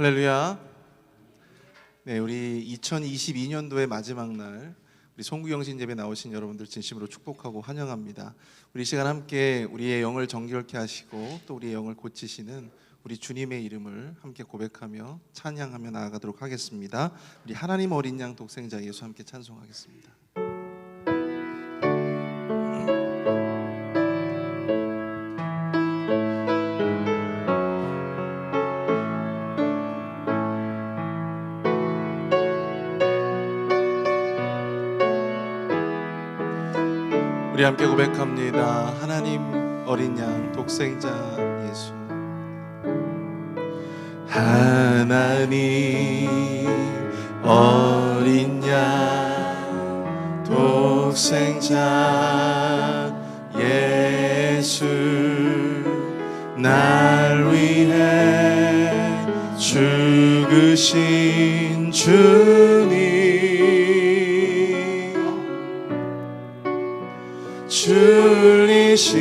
할렐루야. 네, 우리 2022년도의 마지막 날 우리 송구영신 예배 나오신 여러분들 진심으로 축복하고 환영합니다. 우리 시간 함께 우리의 영을 정결케 하시고 또 우리의 영을 고치시는 우리 주님의 이름을 함께 고백하며 찬양하며 나아가도록 하겠습니다. 우리 하나님 어린 양 독생자 예수 함께 찬송하겠습니다. 우리 함께 고백합니다. 하나님 어린 양 독생자 예수. 하나님 어린 양 독생자 예수, 날 위해 죽으신 주님, 줄리신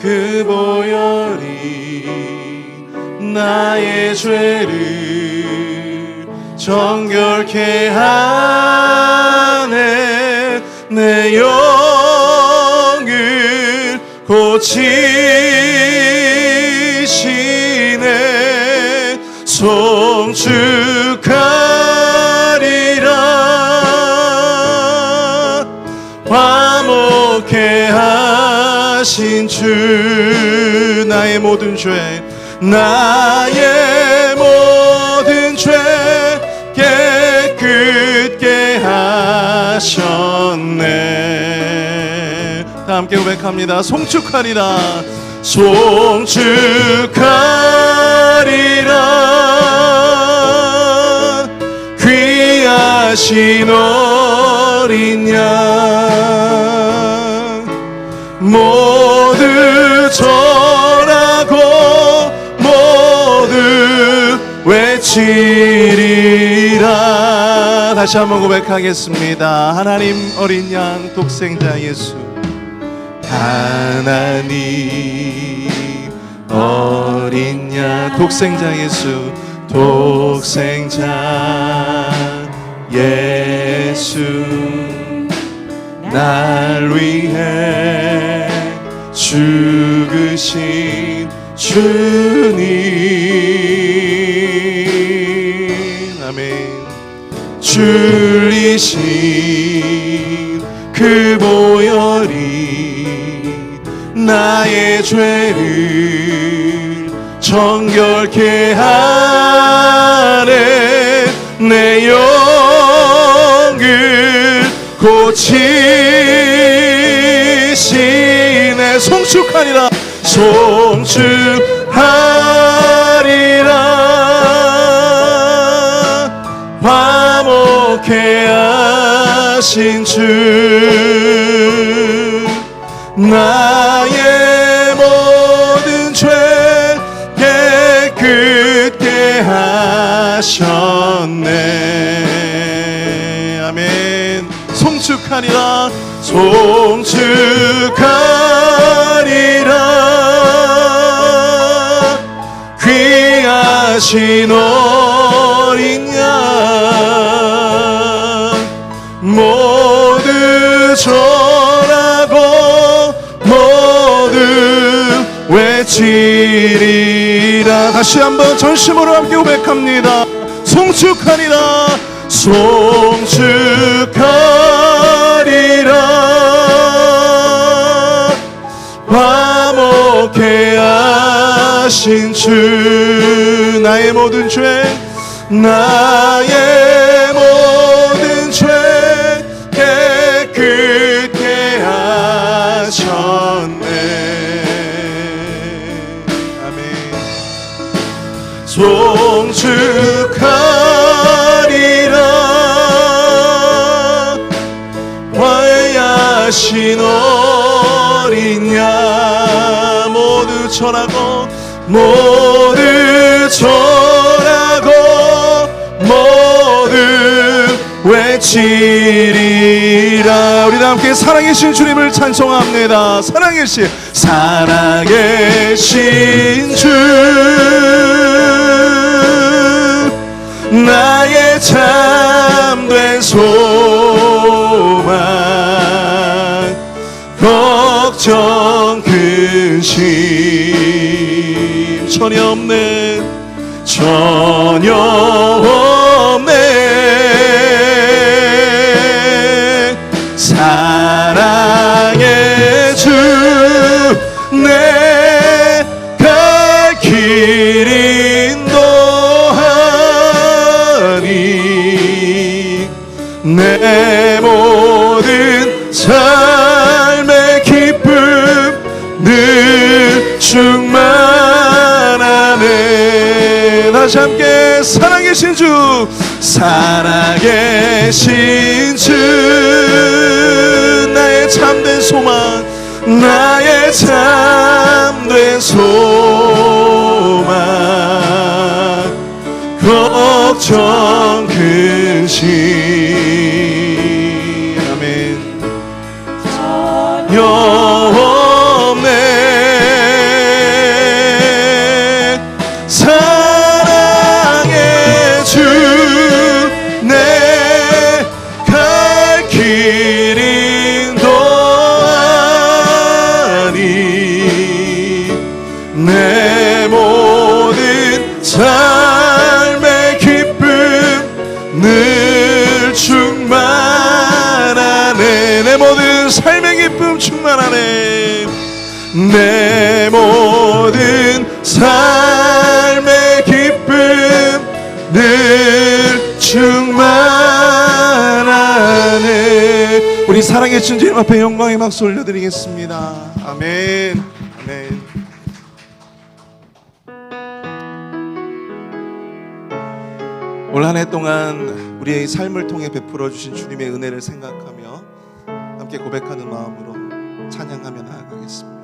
그 보혈이 나의 죄를 정결케 하네. 내 영을 고치시네. 송축하리라. 화목케 하신 주, 나의 모든 죄, 나의 모든 죄 깨끗게 하셨네. 다 함께 고백합니다. 송축하리라. 송축하리라. 귀하신 어린 양 모두 절하고 모두 외치리라. 다시 한번 고백하겠습니다. 하나님 어린 양 독생자 예수. 하나님 어린 양 독생자 예수, 독생자 예수, 날 위해 죽으신 주님, 아멘. 줄리신 그 보혈이 나의 죄를 정결케 하네. 내 영을 고치시네. 송축하리라. 송축하리라. 화목케 하신 주, 나의 모든 죄 깨끗게 하셨네. 아멘. 송축하리라. 송축하리라. 귀하신 어린 양 모두 절하고 모두 외치리라. 다시 한번 전심으로 함께 고백합니다. 송축하리라. 송축하리라. 화목케 하신 주, 나의 모든 죄, 나의 모든 죄 깨끗게 하셨네. 아멘. 송축하리라. 화야신 어린 양 모두 절하고 모두 절하고 모두 외치리라. 우리 다 함께 살아계신 주님을 찬송합니다. 살아계신 주, 참된 소망 걱정 근심 전혀 없네 사랑의 주 내 갈 길 인도하니 내 모든 삶의 기쁨 늘 충만하네. 다시 함께 살아계신 주 살아계신 주 나의 참된 소망 나의 참된 소망 걱정 근심 아멘 전혀 없네 사랑의 주 내 갈 길 인도하니 내 모든 삶의 기쁨 늘 충만하네 내 모든 삶의 기쁨 충만하네 내 모든 삶의 기쁨 늘 충만하네. 우리 살아계신 주님 앞에 영광의 박수 올려드리겠습니다. 아멘. 아멘. 올 한 해 동안 우리의 삶을 통해 베풀어 주신 주님의 은혜를 생각하며 함께 고백하는 마음으로 찬양하며 나아가겠습니다.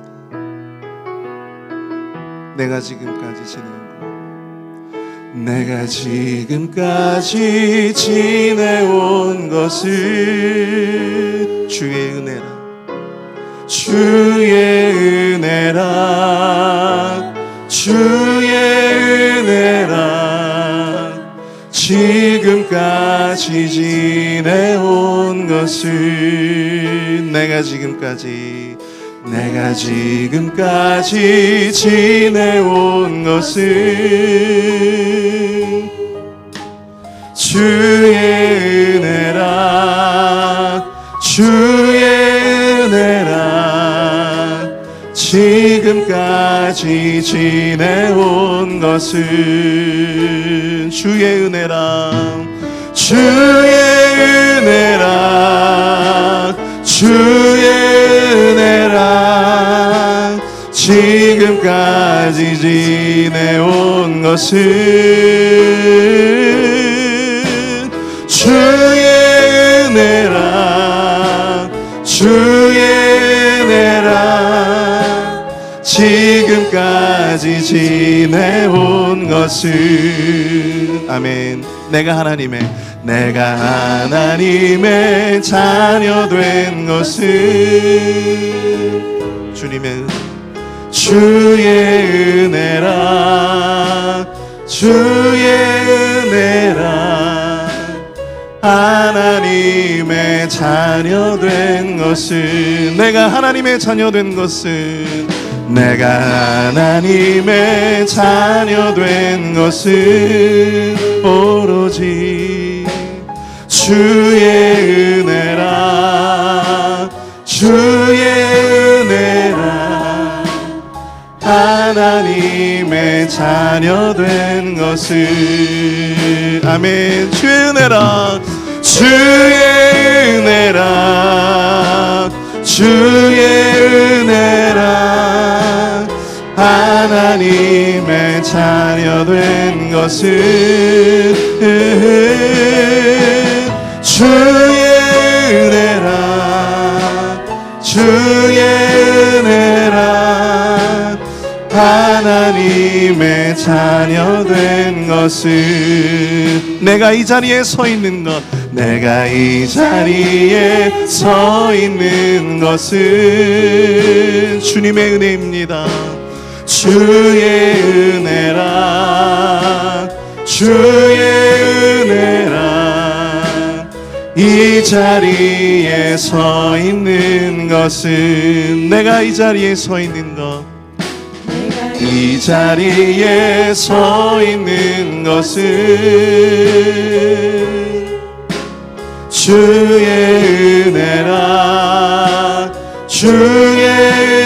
내가 지금까지 지내온 것은 주의 은혜라 지금까지 지내온 것은 내가 지금까지 지내온 것은 주의 은혜라 지금까지 지내온 것은 주의 은혜라 지금까지 지내온 것은 주의 은혜라 지금까지 지내온 것은 아멘. 내가 하나님의 자녀 된 것은 주의 은혜라 하나님의 자녀 된 것은 내가 하나님의 자녀 된 것은 오로지 주의 은혜라 하나님의 자녀 된 것은 아멘. 주의 은혜라 하나님의 자녀 된 것은 주의 은혜라 하나님의 자녀 된 것은 내가 이 자리에 서 있는 것은 주님의 은혜입니다. 주의 은혜라 이 자리에 서 있는 것은 내가 이 자리에 서 있는 것 이 자리에 서 있는 것은 주의 은혜라 주의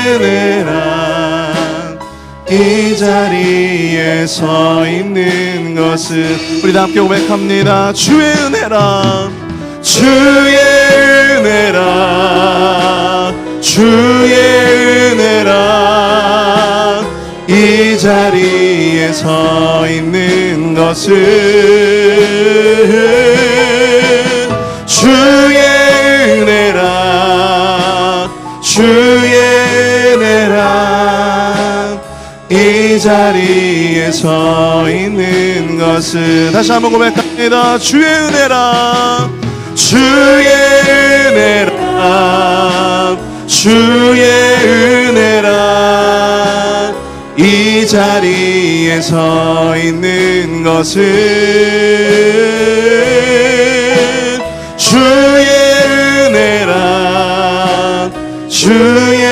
은혜라 이 자리에 서 있는 것은 우리 다 함께 고백합니다. 주의 은혜라 주의 은혜라 주의 은혜라 이 자리에 서 있는 것은 주의 은혜라 주의 은혜라 이 자리에 서 있는 것은 다시 한번 고백합니다. 주의 은혜라 주의 은혜라 주의 은혜라 이 자리에 서 있는 것은 주의 은혜라 주의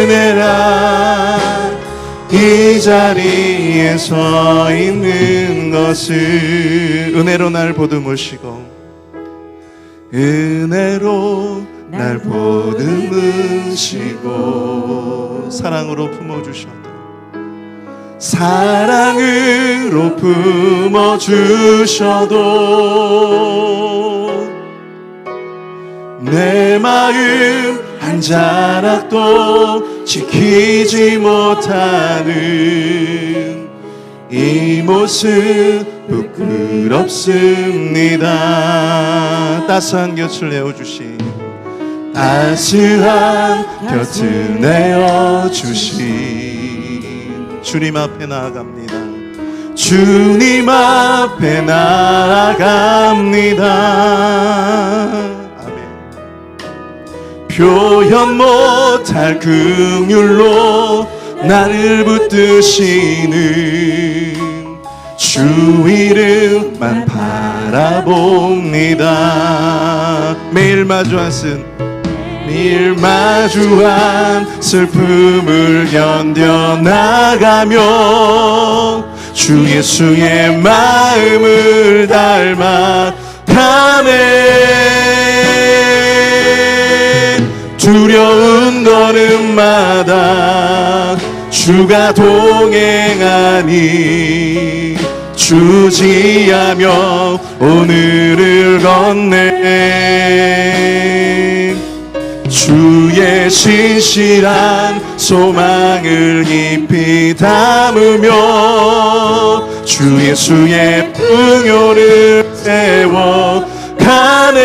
은혜라 이 자리에 서 있는 것은 은혜로 날 보듬으시고 은혜로 날 보듬으시고 사랑으로 품어주셔도 사랑으로 품어주셔도 내 마음 한 자락도 지키지 못하는 이 모습 부끄럽습니다. 따스한 곁을 내어주신 따스한 곁을 내어주신 주님 앞에 나아갑니다. 주님 앞에 나아갑니다. 아멘. 표현 못할 긍휼로 나를 붙드시는 주 이름만 바라봅니다. 매일 마주한 슬픔을 견뎌나가며 주 예수의 마음을 닮아 가네. 두려운 걸음마다 주가 동행하니 주지하며 오늘을 건네. 주의 신실한 소망을 깊이 담으며 주 예수의 풍요를 세워 가네.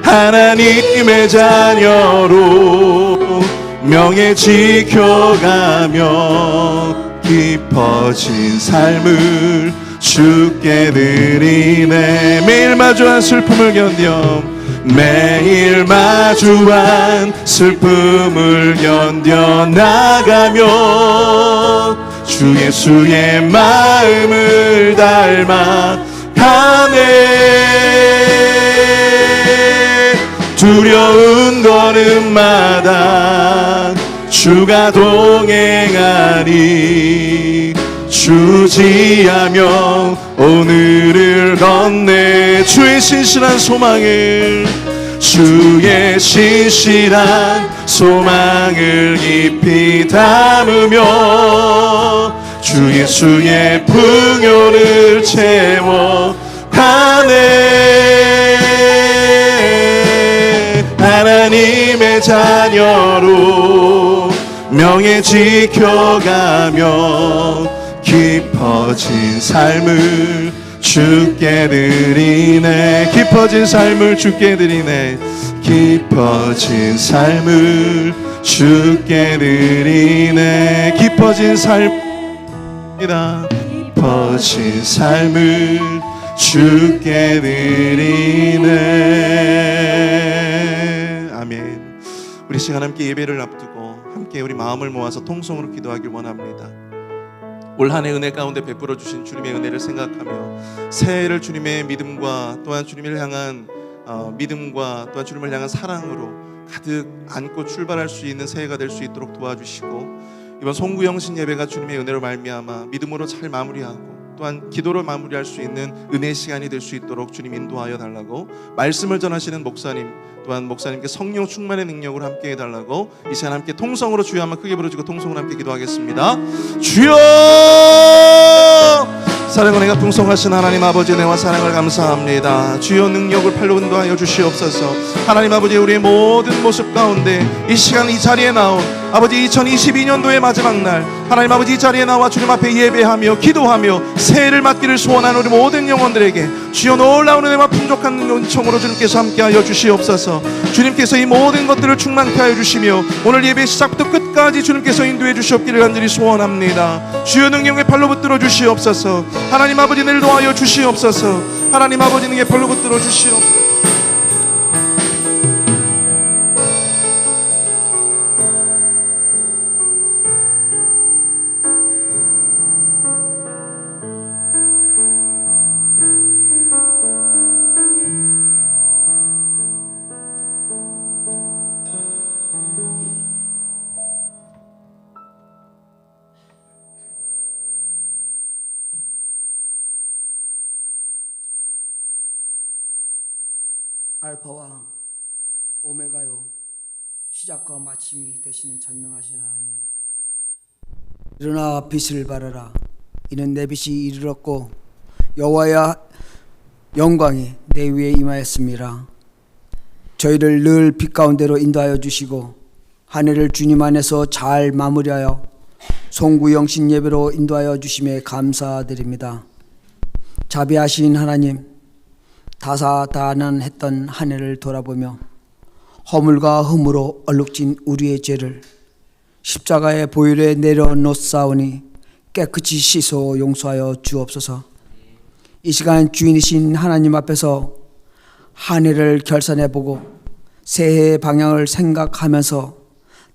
하나님의 자녀로 명예 지켜가며 깊어진 삶을 주께 드리네. 매일 마주한 슬픔을 견뎌 매일 마주한 슬픔을 견뎌 나가며 주 예수의 마음을 닮아 가네. 두려운 걸음마다 주가 동행하니 주지하며 오늘을 건네. 주의 신실한 소망을 깊이 담으며 주 예수의 풍요를 채워 가네. 하나님의 자녀로 명예 지켜가며 깊어진 삶을 주께 드리네. 깊어진 삶을 주께 드리네. 깊어진 삶을 주께 드리네. 깊어진 삶이다. 깊어진 삶을 주께 드리네. 아멘. 우리 시간 함께 예배를 앞두고 함께 우리 마음을 모아서 통성으로 기도하길 원합니다. 올 한 해 은혜 가운데 베풀어 주신 주님의 은혜를 생각하며 새해를 주님의 믿음과 또한 주님을 향한 믿음과 또한 주님을 향한 사랑으로 가득 안고 출발할 수 있는 새해가 될 수 있도록 도와주시고, 이번 송구영신 예배가 주님의 은혜로 말미암아 믿음으로 잘 마무리하고 또한 기도로 마무리할 수 있는 은혜의 시간이 될 수 있도록 주님 인도하여 달라고, 말씀을 전하시는 목사님 또한 목사님께 성령 충만의 능력으로 함께 해달라고, 이 시간 함께 통성으로 주여 한번 크게 부르시고 통성으로 함께 기도하겠습니다. 주여! 사랑과 내가 풍성하신 하나님 아버지, 은혜와 사랑을 감사합니다. 주여 능력을 팔로 인도하여 주시옵소서. 하나님 아버지, 우리의 모든 모습 가운데 이 시간 이 자리에 나온 아버지 2022년도의 마지막 날 하나님 아버지 이 자리에 나와 주님 앞에 예배하며 기도하며 새해를 맞기를 소원하는 우리 모든 영혼들에게 주여 놀라운 은혜와 풍족한 은총으로 주님께서 함께하여 주시옵소서. 주님께서 이 모든 것들을 충만케 하여 주시며 오늘 예배 시작부터 끝까지 주님께서 인도해 주시옵기를 간절히 소원합니다. 주여 능력의 팔로 붙들어 주시옵소서. 하나님 아버지 늘 도와여 주시옵소서. 하나님 아버지 능력의 팔로 붙들어 주시옵소서. 알파와 오메가요 시작과 마침이 되시는 전능하신 하나님, 일어나 빛을 발하라. 이는 내 빛이 이르렀고 여호와의 영광이 내 위에 임하였습니다. 저희를 늘 빛 가운데로 인도하여 주시고 한 해를 주님 안에서 잘 마무리하여 송구영신 예배로 인도하여 주심에 감사드립니다. 자비하신 하나님, 다사다난했던 한 해를 돌아보며 허물과 흠으로 얼룩진 우리의 죄를 십자가의 보혈에 내려놓사오니 깨끗이 씻어 용서하여 주옵소서. 이 시간 주인이신 하나님 앞에서 한 해를 결산해보고 새해의 방향을 생각하면서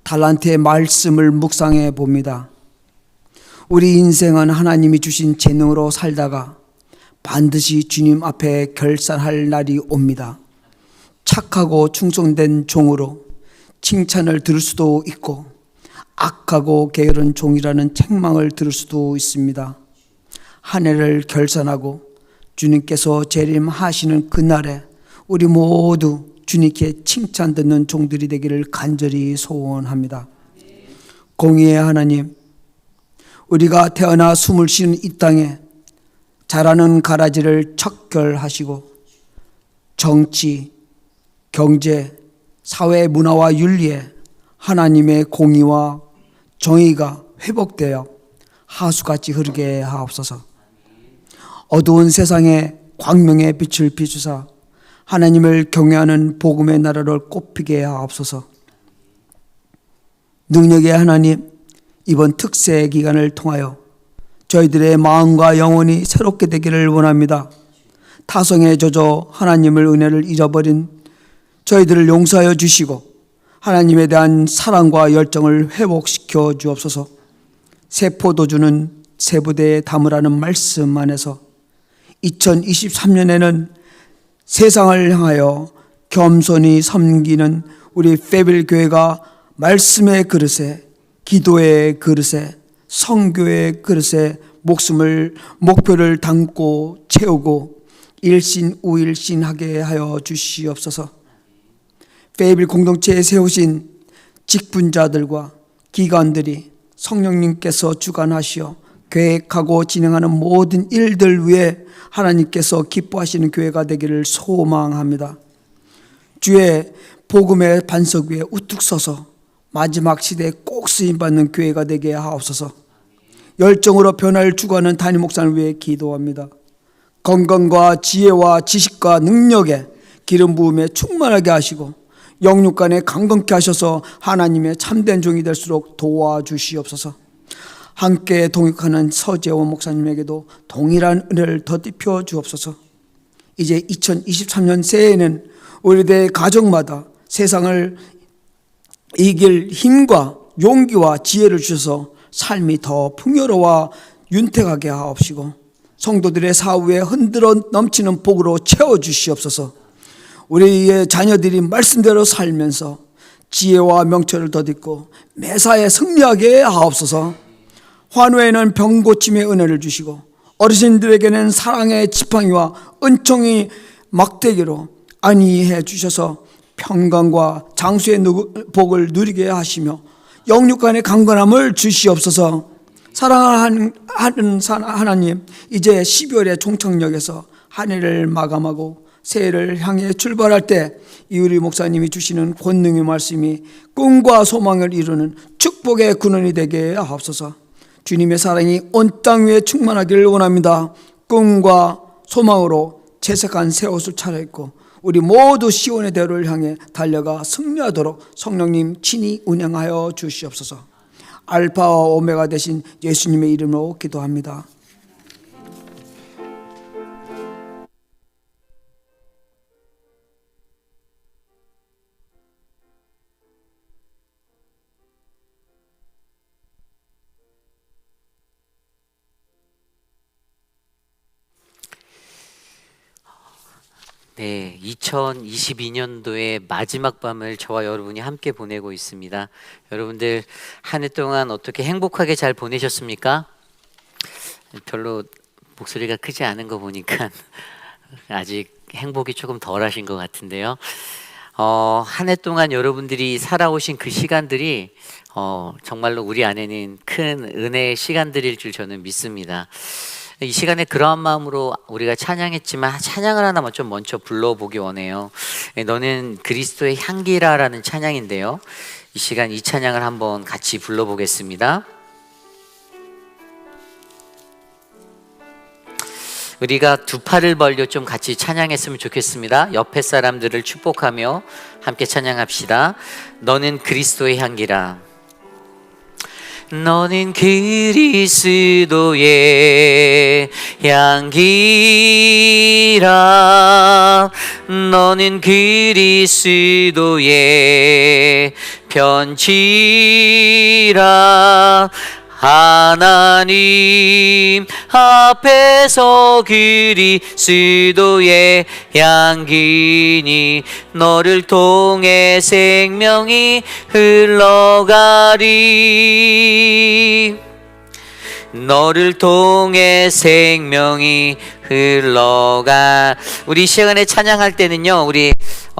달란트의 말씀을 묵상해 봅니다. 우리 인생은 하나님이 주신 재능으로 살다가 반드시 주님 앞에 결산할 날이 옵니다. 착하고 충성된 종으로 칭찬을 들을 수도 있고 악하고 게으른 종이라는 책망을 들을 수도 있습니다. 한 해를 결산하고 주님께서 재림하시는 그날에 우리 모두 주님께 칭찬 듣는 종들이 되기를 간절히 소원합니다. 공의의 하나님, 우리가 태어나 숨을 쉬는 이 땅에 자라는 가라지를 척결하시고 정치, 경제, 사회, 문화와 윤리에 하나님의 공의와 정의가 회복되어 하수같이 흐르게 하옵소서. 어두운 세상에 광명의 빛을 비추사 하나님을 경외하는 복음의 나라를 꽃피게 하옵소서. 능력의 하나님, 이번 특세 기간을 통하여 저희들의 마음과 영혼이 새롭게 되기를 원합니다. 타성에 젖어 하나님을 은혜를 잃어버린 저희들을 용서하여 주시고 하나님에 대한 사랑과 열정을 회복시켜 주옵소서. 새 포도주는 새 부대에 담으라는 말씀 안에서 2023년에는 세상을 향하여 겸손히 섬기는 우리 페빌 교회가 말씀의 그릇에, 기도의 그릇에, 성교의 그릇에 목표를 담고 채우고 일신우일신하게 하여 주시옵소서. 페이빌 공동체에 세우신 직분자들과 기관들이 성령님께서 주관하시어 계획하고 진행하는 모든 일들 위에 하나님께서 기뻐하시는 교회가 되기를 소망합니다. 주의 복음의 반석 위에 우뚝 서서 마지막 시대에 꼭 쓰임받는 교회가 되게 하옵소서. 열정으로 변화를 추구하는 담임 목사를 위해 기도합니다. 건강과 지혜와 지식과 능력에 기름 부음에 충만하게 하시고 영육 간에 강건케 하셔서 하나님의 참된 종이 될수록 도와주시옵소서. 함께 동역하는 서재원 목사님에게도 동일한 은혜를 덧입혀 주옵소서. 이제 2023년 새해에는 우리들의 가정마다 세상을 이길 힘과 용기와 지혜를 주셔서 삶이 더 풍요로워 윤택하게 하옵시고 성도들의 사후에 흔들어 넘치는 복으로 채워주시옵소서. 우리의 자녀들이 말씀대로 살면서 지혜와 명철을 덧입고 매사에 승리하게 하옵소서. 환우에는 병 고침의 은혜를 주시고 어르신들에게는 사랑의 지팡이와 은총이 막대기로 안위해 주셔서 평강과 장수의 복을 누리게 하시며 영육간의 강건함을 주시옵소서. 사랑하는 하나님, 이제 12월의 종착역에서 한 해를 마감하고 새해를 향해 출발할 때 이우리 목사님이 주시는 권능의 말씀이 꿈과 소망을 이루는 축복의 근원이 되게 하옵소서. 주님의 사랑이 온 땅 위에 충만하기를 원합니다. 꿈과 소망으로 채색한 새 옷을 차려입고 우리 모두 시온의 대로를 향해 달려가 승리하도록 성령님 친히 운행하여 주시옵소서. 알파와 오메가 되신 예수님의 이름으로 기도합니다. 네, 2022년도의 마지막 밤을 저와 여러분이 함께 보내고 있습니다. 여러분들 한 해 동안 어떻게 행복하게 잘 보내셨습니까? 별로 목소리가 크지 않은 거 보니까 아직 행복이 조금 덜하신 것 같은데요. 한 해 동안 여러분들이 살아오신 그 시간들이 정말로 우리 안에는 큰 은혜의 시간들일 줄 저는 믿습니다. 이 시간에 그러한 마음으로 우리가 찬양했지만 찬양을 하나 좀 먼저 불러보기 원해요. 너는 그리스도의 향기라라는 찬양인데요. 이 시간 이 찬양을 한번 같이 불러보겠습니다. 우리가 두 팔을 벌려 좀 같이 찬양했으면 좋겠습니다. 옆에 사람들을 축복하며 함께 찬양합시다. 너는 그리스도의 향기라. 너는 그리스도의 향기라. 너는 그리스도의 편지라. 하나님 앞에서 그리스도의 향기니 너를 통해 생명이 흘러가리. 너를 통해 생명이 흘러가. 우리 시간에 찬양할 때는요, 우리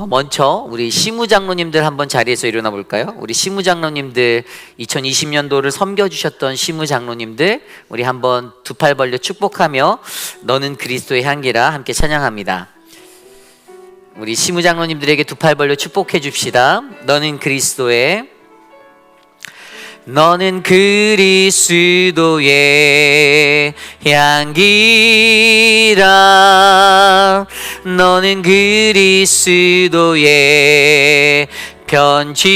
먼저 우리 시무장로님들 한번 자리에서 일어나 볼까요? 우리 시무장로님들 2020년도를 섬겨주셨던 시무장로님들 우리 한번 두 팔 벌려 축복하며 너는 그리스도의 향기라 함께 찬양합니다. 우리 시무장로님들에게 두 팔 벌려 축복해 줍시다. 너는 그리스도의 너는 그리스도의 향기라. 너는 그리스도의 편지라.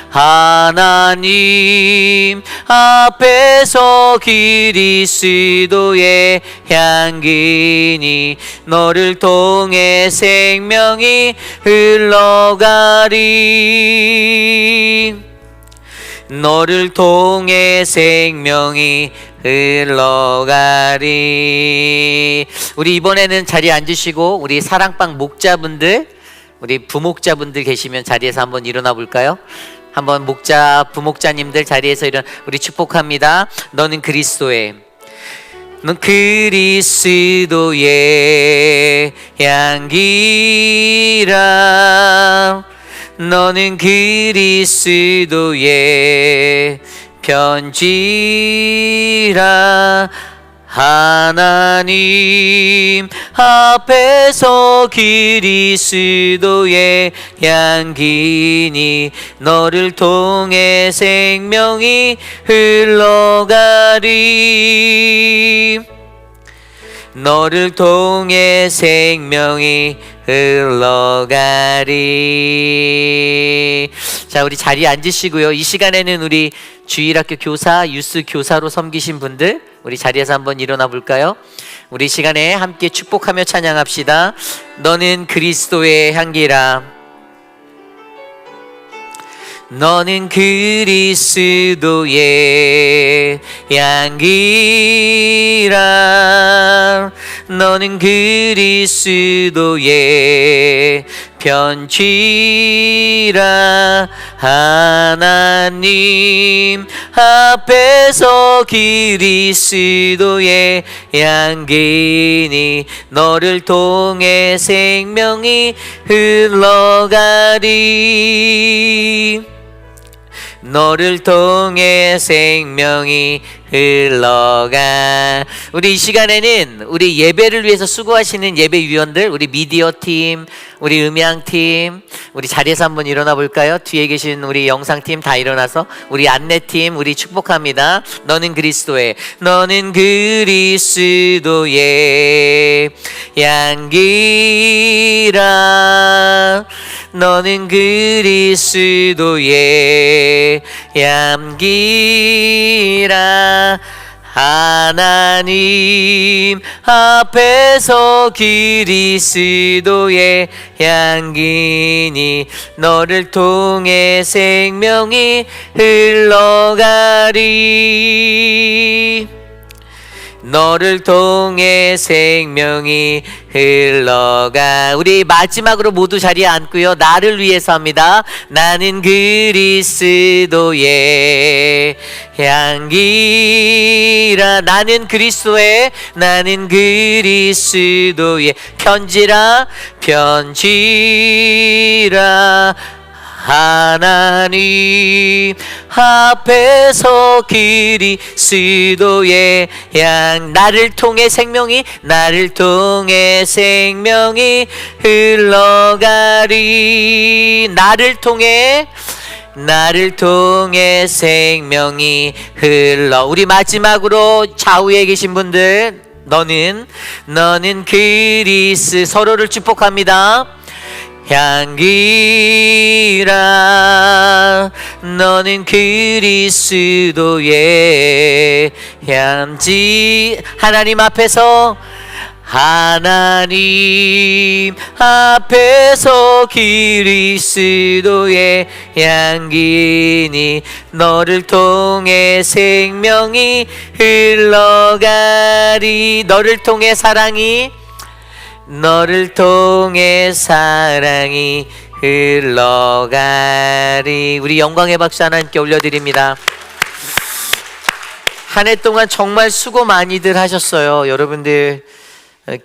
하나님 앞에서 그리스도의 향기니 너를 통해 생명이 흘러가리. 너를 통해 생명이 흘러가리. 우리 이번에는 자리에 앉으시고 우리 사랑방 목자분들, 우리 부목자분들 계시면 자리에서 한번 일어나 볼까요? 한번 부목자님들 자리에서 우리 축복합니다. 너는 그리스도의 넌 그리스도의 향기라. 너는 그리스도의 편지라. 하나님 앞에서 그리스도의 향기니 너를 통해 생명이 흘러가리. 너를 통해 생명이 흘러가리. 자, 우리 자리에 앉으시고요. 이 시간에는 우리 주일학교 교사, 유스 교사로 섬기신 분들 우리 자리에서 한번 일어나 볼까요? 우리 시간에 함께 축복하며 찬양합시다. 너는 그리스도의 향기라. 너는 그리스도의 양이라. 너는 그리스도의 편지라. 하나님 앞에서 그리스도의 양이니 너를 통해 생명이 흘러가리. 너를 통해 생명이 흘러가. 우리 이 시간에는 우리 예배를 위해서 수고하시는 예배위원들, 우리 미디어팀, 우리 음향팀, 우리 자리에서 한번 일어나 볼까요? 뒤에 계신 우리 영상팀 다 일어나서 우리 안내팀 우리 축복합니다. 너는 그리스도의 양기라. 너는 그리스도의 양기라. 하나님 앞에서 그리스도의 양기니 너를 통해 생명이 흘러가리. 너를 통해 생명이 흘러가. 우리 마지막으로 모두 자리에 앉고요. 나를 위해서 합니다. 나는 그리스도의 향기라. 나는 그리스도의 편지라. 하나님 앞에서 그리스도의 나를 통해 생명이 흘러가리. 나를 통해 생명이 흘러. 우리 마지막으로 좌우에 계신 분들, 너는 서로를 축복합니다. 향기라. 너는 그리스도의 향지. 하나님 앞에서 그리스도의 향기니 너를 통해 생명이 흘러가리. 너를 통해 사랑이 흘러가리. 우리 영광의 박수 하나님께 올려드립니다. 한 해 동안 정말 수고 많이들 하셨어요. 여러분들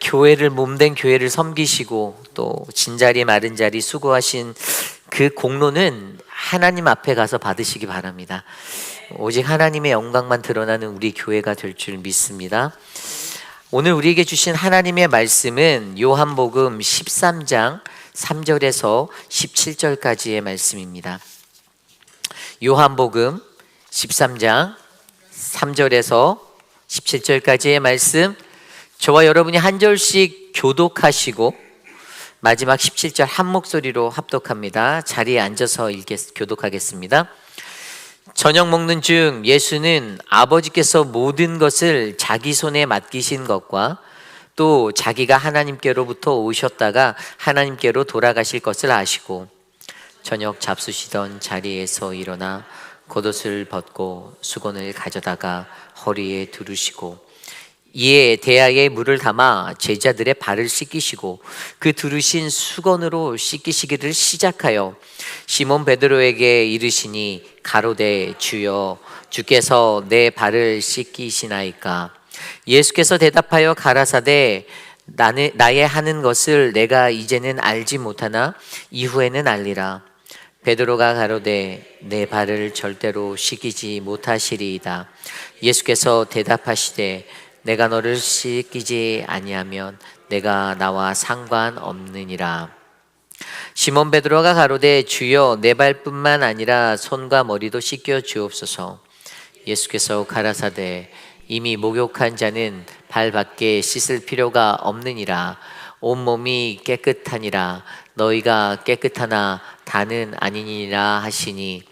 교회를, 몸된 교회를 섬기시고 또 진자리 마른 자리 수고하신 그 공로는 하나님 앞에 가서 받으시기 바랍니다. 오직 하나님의 영광만 드러나는 우리 교회가 될 줄 믿습니다. 오늘 우리에게 주신 하나님의 말씀은 요한복음 13장 3절에서 17절까지의 말씀입니다. 요한복음 13장 3절에서 17절까지의 말씀, 저와 여러분이 한 절씩 교독하시고 마지막 17절 한 목소리로 합독합니다. 자리에 앉아서 교독하겠습니다. 저녁 먹는 중 예수는 아버지께서 모든 것을 자기 손에 맡기신 것과 또 자기가 하나님께로부터 오셨다가 하나님께로 돌아가실 것을 아시고 저녁 잡수시던 자리에서 일어나 겉옷을 벗고 수건을 가져다가 허리에 두르시고 이에 대야에 물을 담아 제자들의 발을 씻기시고 그 두르신 수건으로 씻기시기를 시작하여 시몬 베드로에게 이르시니 가로되 주여 주께서 내 발을 씻기시나이까. 예수께서 대답하여 가라사대 나의 하는 것을 내가 이제는 알지 못하나 이후에는 알리라. 베드로가 가로되 내 발을 절대로 씻기지 못하시리이다. 예수께서 대답하시되 내가 너를 씻기지 아니하면 내가 나와 상관없느니라. 시몬 베드로가 가로되 주여 내 발뿐만 아니라 손과 머리도 씻겨 주옵소서. 예수께서 가라사대 이미 목욕한 자는 발밖에 씻을 필요가 없느니라. 온몸이 깨끗하니라. 너희가 깨끗하나 다는 아니니라 하시니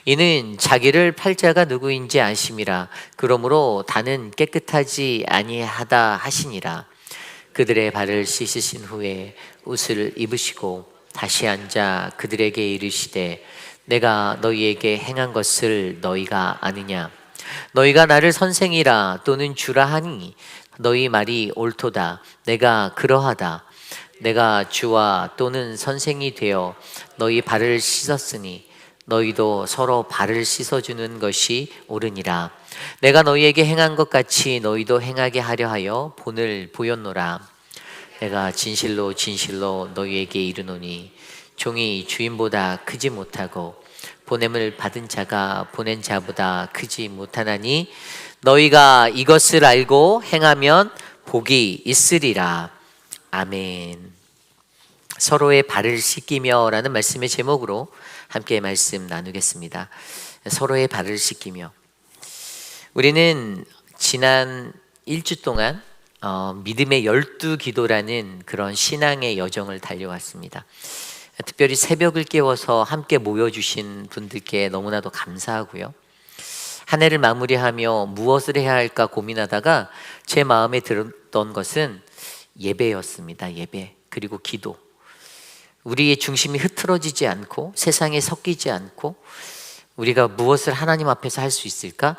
이는 자기를 팔 자가 누구인지 아심이라. 그러므로 다는 깨끗하지 아니하다 하시니라. 그들의 발을 씻으신 후에 옷을 입으시고 다시 앉아 그들에게 이르시되 내가 너희에게 행한 것을 너희가 아느냐? 너희가 나를 선생이라 또는 주라 하니 너희 말이 옳도다. 내가 그러하다. 내가 주와 또는 선생이 되어 너희 발을 씻었으니 너희도 서로 발을 씻어주는 것이 옳으니라. 내가 너희에게 행한 것 같이 너희도 행하게 하려 하여 본을 보였노라. 내가 진실로 진실로 너희에게 이르노니 종이 주인보다 크지 못하고 보냄을 받은 자가 보낸 자보다 크지 못하나니 너희가 이것을 알고 행하면 복이 있으리라. 아멘. 서로의 발을 씻기며라는 말씀의 제목으로 함께 말씀 나누겠습니다. 서로의 발을 씻기며. 우리는 지난 일주 동안 믿음의 12기도라는 그런 신앙의 여정을 달려왔습니다. 특별히 새벽을 깨워서 함께 모여주신 분들께 너무나도 감사하고요. 한 해를 마무리하며 무엇을 해야 할까 고민하다가 제 마음에 들었던 것은 예배였습니다. 예배 그리고 기도. 우리의 중심이 흐트러지지 않고 세상에 섞이지 않고 우리가 무엇을 하나님 앞에서 할 수 있을까?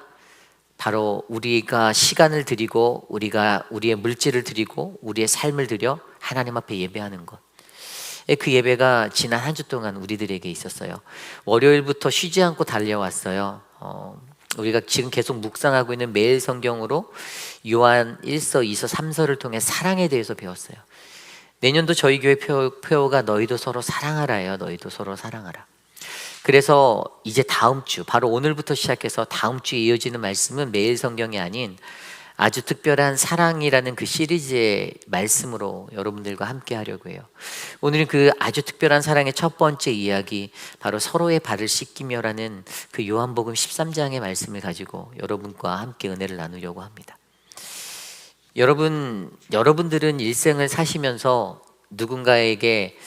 바로 우리가 시간을 드리고 우리가 우리의 물질을 드리고 우리의 삶을 드려 하나님 앞에 예배하는 것. 그 예배가 지난 한 주 동안 우리들에게 있었어요. 월요일부터 쉬지 않고 달려왔어요. 우리가 지금 계속 묵상하고 있는 매일 성경으로 요한 1서, 2서, 3서를 통해 사랑에 대해서 배웠어요. 내년도 저희 교회 표어가 너희도 서로 사랑하라예요. 너희도 서로 사랑하라. 그래서 이제 다음 주, 바로 오늘부터 시작해서 다음 주에 이어지는 말씀은 매일 성경이 아닌 아주 특별한 사랑이라는 그 시리즈의 말씀으로 여러분들과 함께 하려고 해요. 오늘은 그 아주 특별한 사랑의 첫 번째 이야기, 바로 서로의 발을 씻기며라는 그 요한복음 13장의 말씀을 가지고 여러분과 함께 은혜를 나누려고 합니다. 여러분들은 일생을 사시면서 누군가에게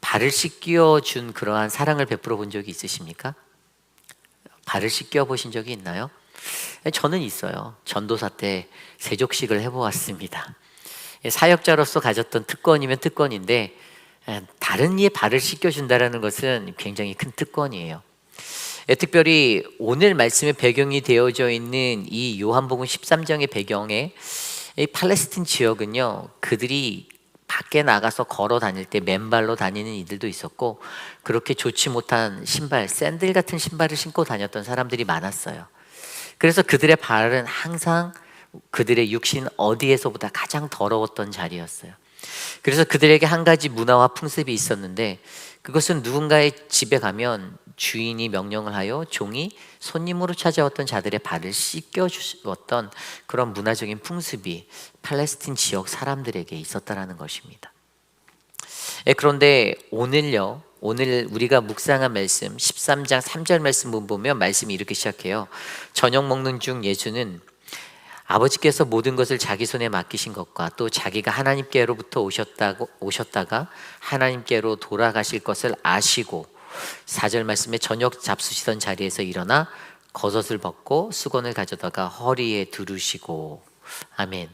발을 씻겨 준 그러한 사랑을 베풀어 본 적이 있으십니까? 발을 씻겨 보신 적이 있나요? 저는 있어요. 전도사 때 세족식을 해보았습니다. 사역자로서 가졌던 특권이면 특권인데 다른 이의 발을 씻겨준다는 것은 굉장히 큰 특권이에요. 특별히 오늘 말씀의 배경이 되어져 있는 이 요한복음 13장의 배경에 이 팔레스틴 지역은요, 그들이 밖에 나가서 걸어 다닐 때 맨발로 다니는 이들도 있었고 그렇게 좋지 못한 신발, 샌들 같은 신발을 신고 다녔던 사람들이 많았어요. 그래서 그들의 발은 항상 그들의 육신 어디에서보다 가장 더러웠던 자리였어요. 그래서 그들에게 한 가지 문화와 풍습이 있었는데 그것은 누군가의 집에 가면 주인이 명령을 하여 종이 손님으로 찾아왔던 자들의 발을 씻겨 주었던 그런 문화적인 풍습이 팔레스틴 지역 사람들에게 있었다라는 것입니다. 그런데 오늘 우리가 묵상한 말씀 13장 3절 말씀 보면 말씀이 이렇게 시작해요. 저녁 먹는 중 예수는 아버지께서 모든 것을 자기 손에 맡기신 것과 또 자기가 하나님께로부터 오셨다가 하나님께로 돌아가실 것을 아시고 4절 말씀에 저녁 잡수시던 자리에서 일어나 겉옷을 벗고 수건을 가져다가 허리에 두르시고. 아멘.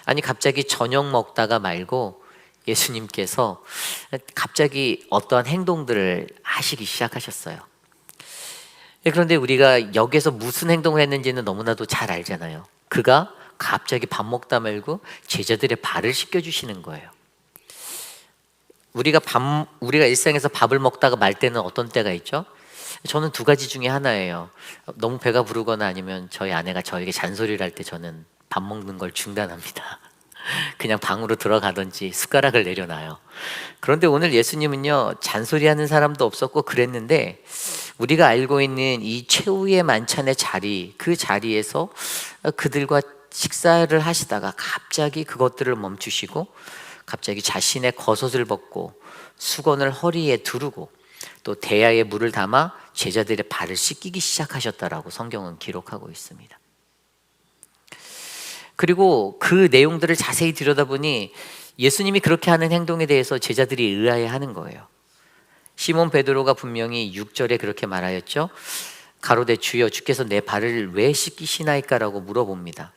아니 갑자기 저녁 먹다가 말고 예수님께서 갑자기 어떠한 행동들을 하시기 시작하셨어요. 그런데 우리가 여기서 무슨 행동을 했는지는 너무나도 잘 알잖아요. 그가 갑자기 밥 먹다 말고 제자들의 발을 씻겨주시는 거예요. 우리가 일상에서 밥을 먹다가 말 때는 어떤 때가 있죠? 저는 두 가지 중에 하나예요. 너무 배가 부르거나 아니면 저희 아내가 저에게 잔소리를 할 때 저는 밥 먹는 걸 중단합니다. 그냥 방으로 들어가든지 숟가락을 내려놔요. 그런데 오늘 예수님은요, 잔소리하는 사람도 없었고 그랬는데 우리가 알고 있는 이 최후의 만찬의 자리, 그 자리에서 그들과 식사를 하시다가 갑자기 그것들을 멈추시고 갑자기 자신의 겉옷을 벗고 수건을 허리에 두르고 또 대야에 물을 담아 제자들의 발을 씻기기 시작하셨다라고 성경은 기록하고 있습니다. 그리고 그 내용들을 자세히 들여다보니 예수님이 그렇게 하는 행동에 대해서 제자들이 의아해하는 거예요. 시몬 베드로가 분명히 6절에 그렇게 말하였죠. 가로되 주여 주께서 내 발을 왜 씻기시나이까라고 물어봅니다.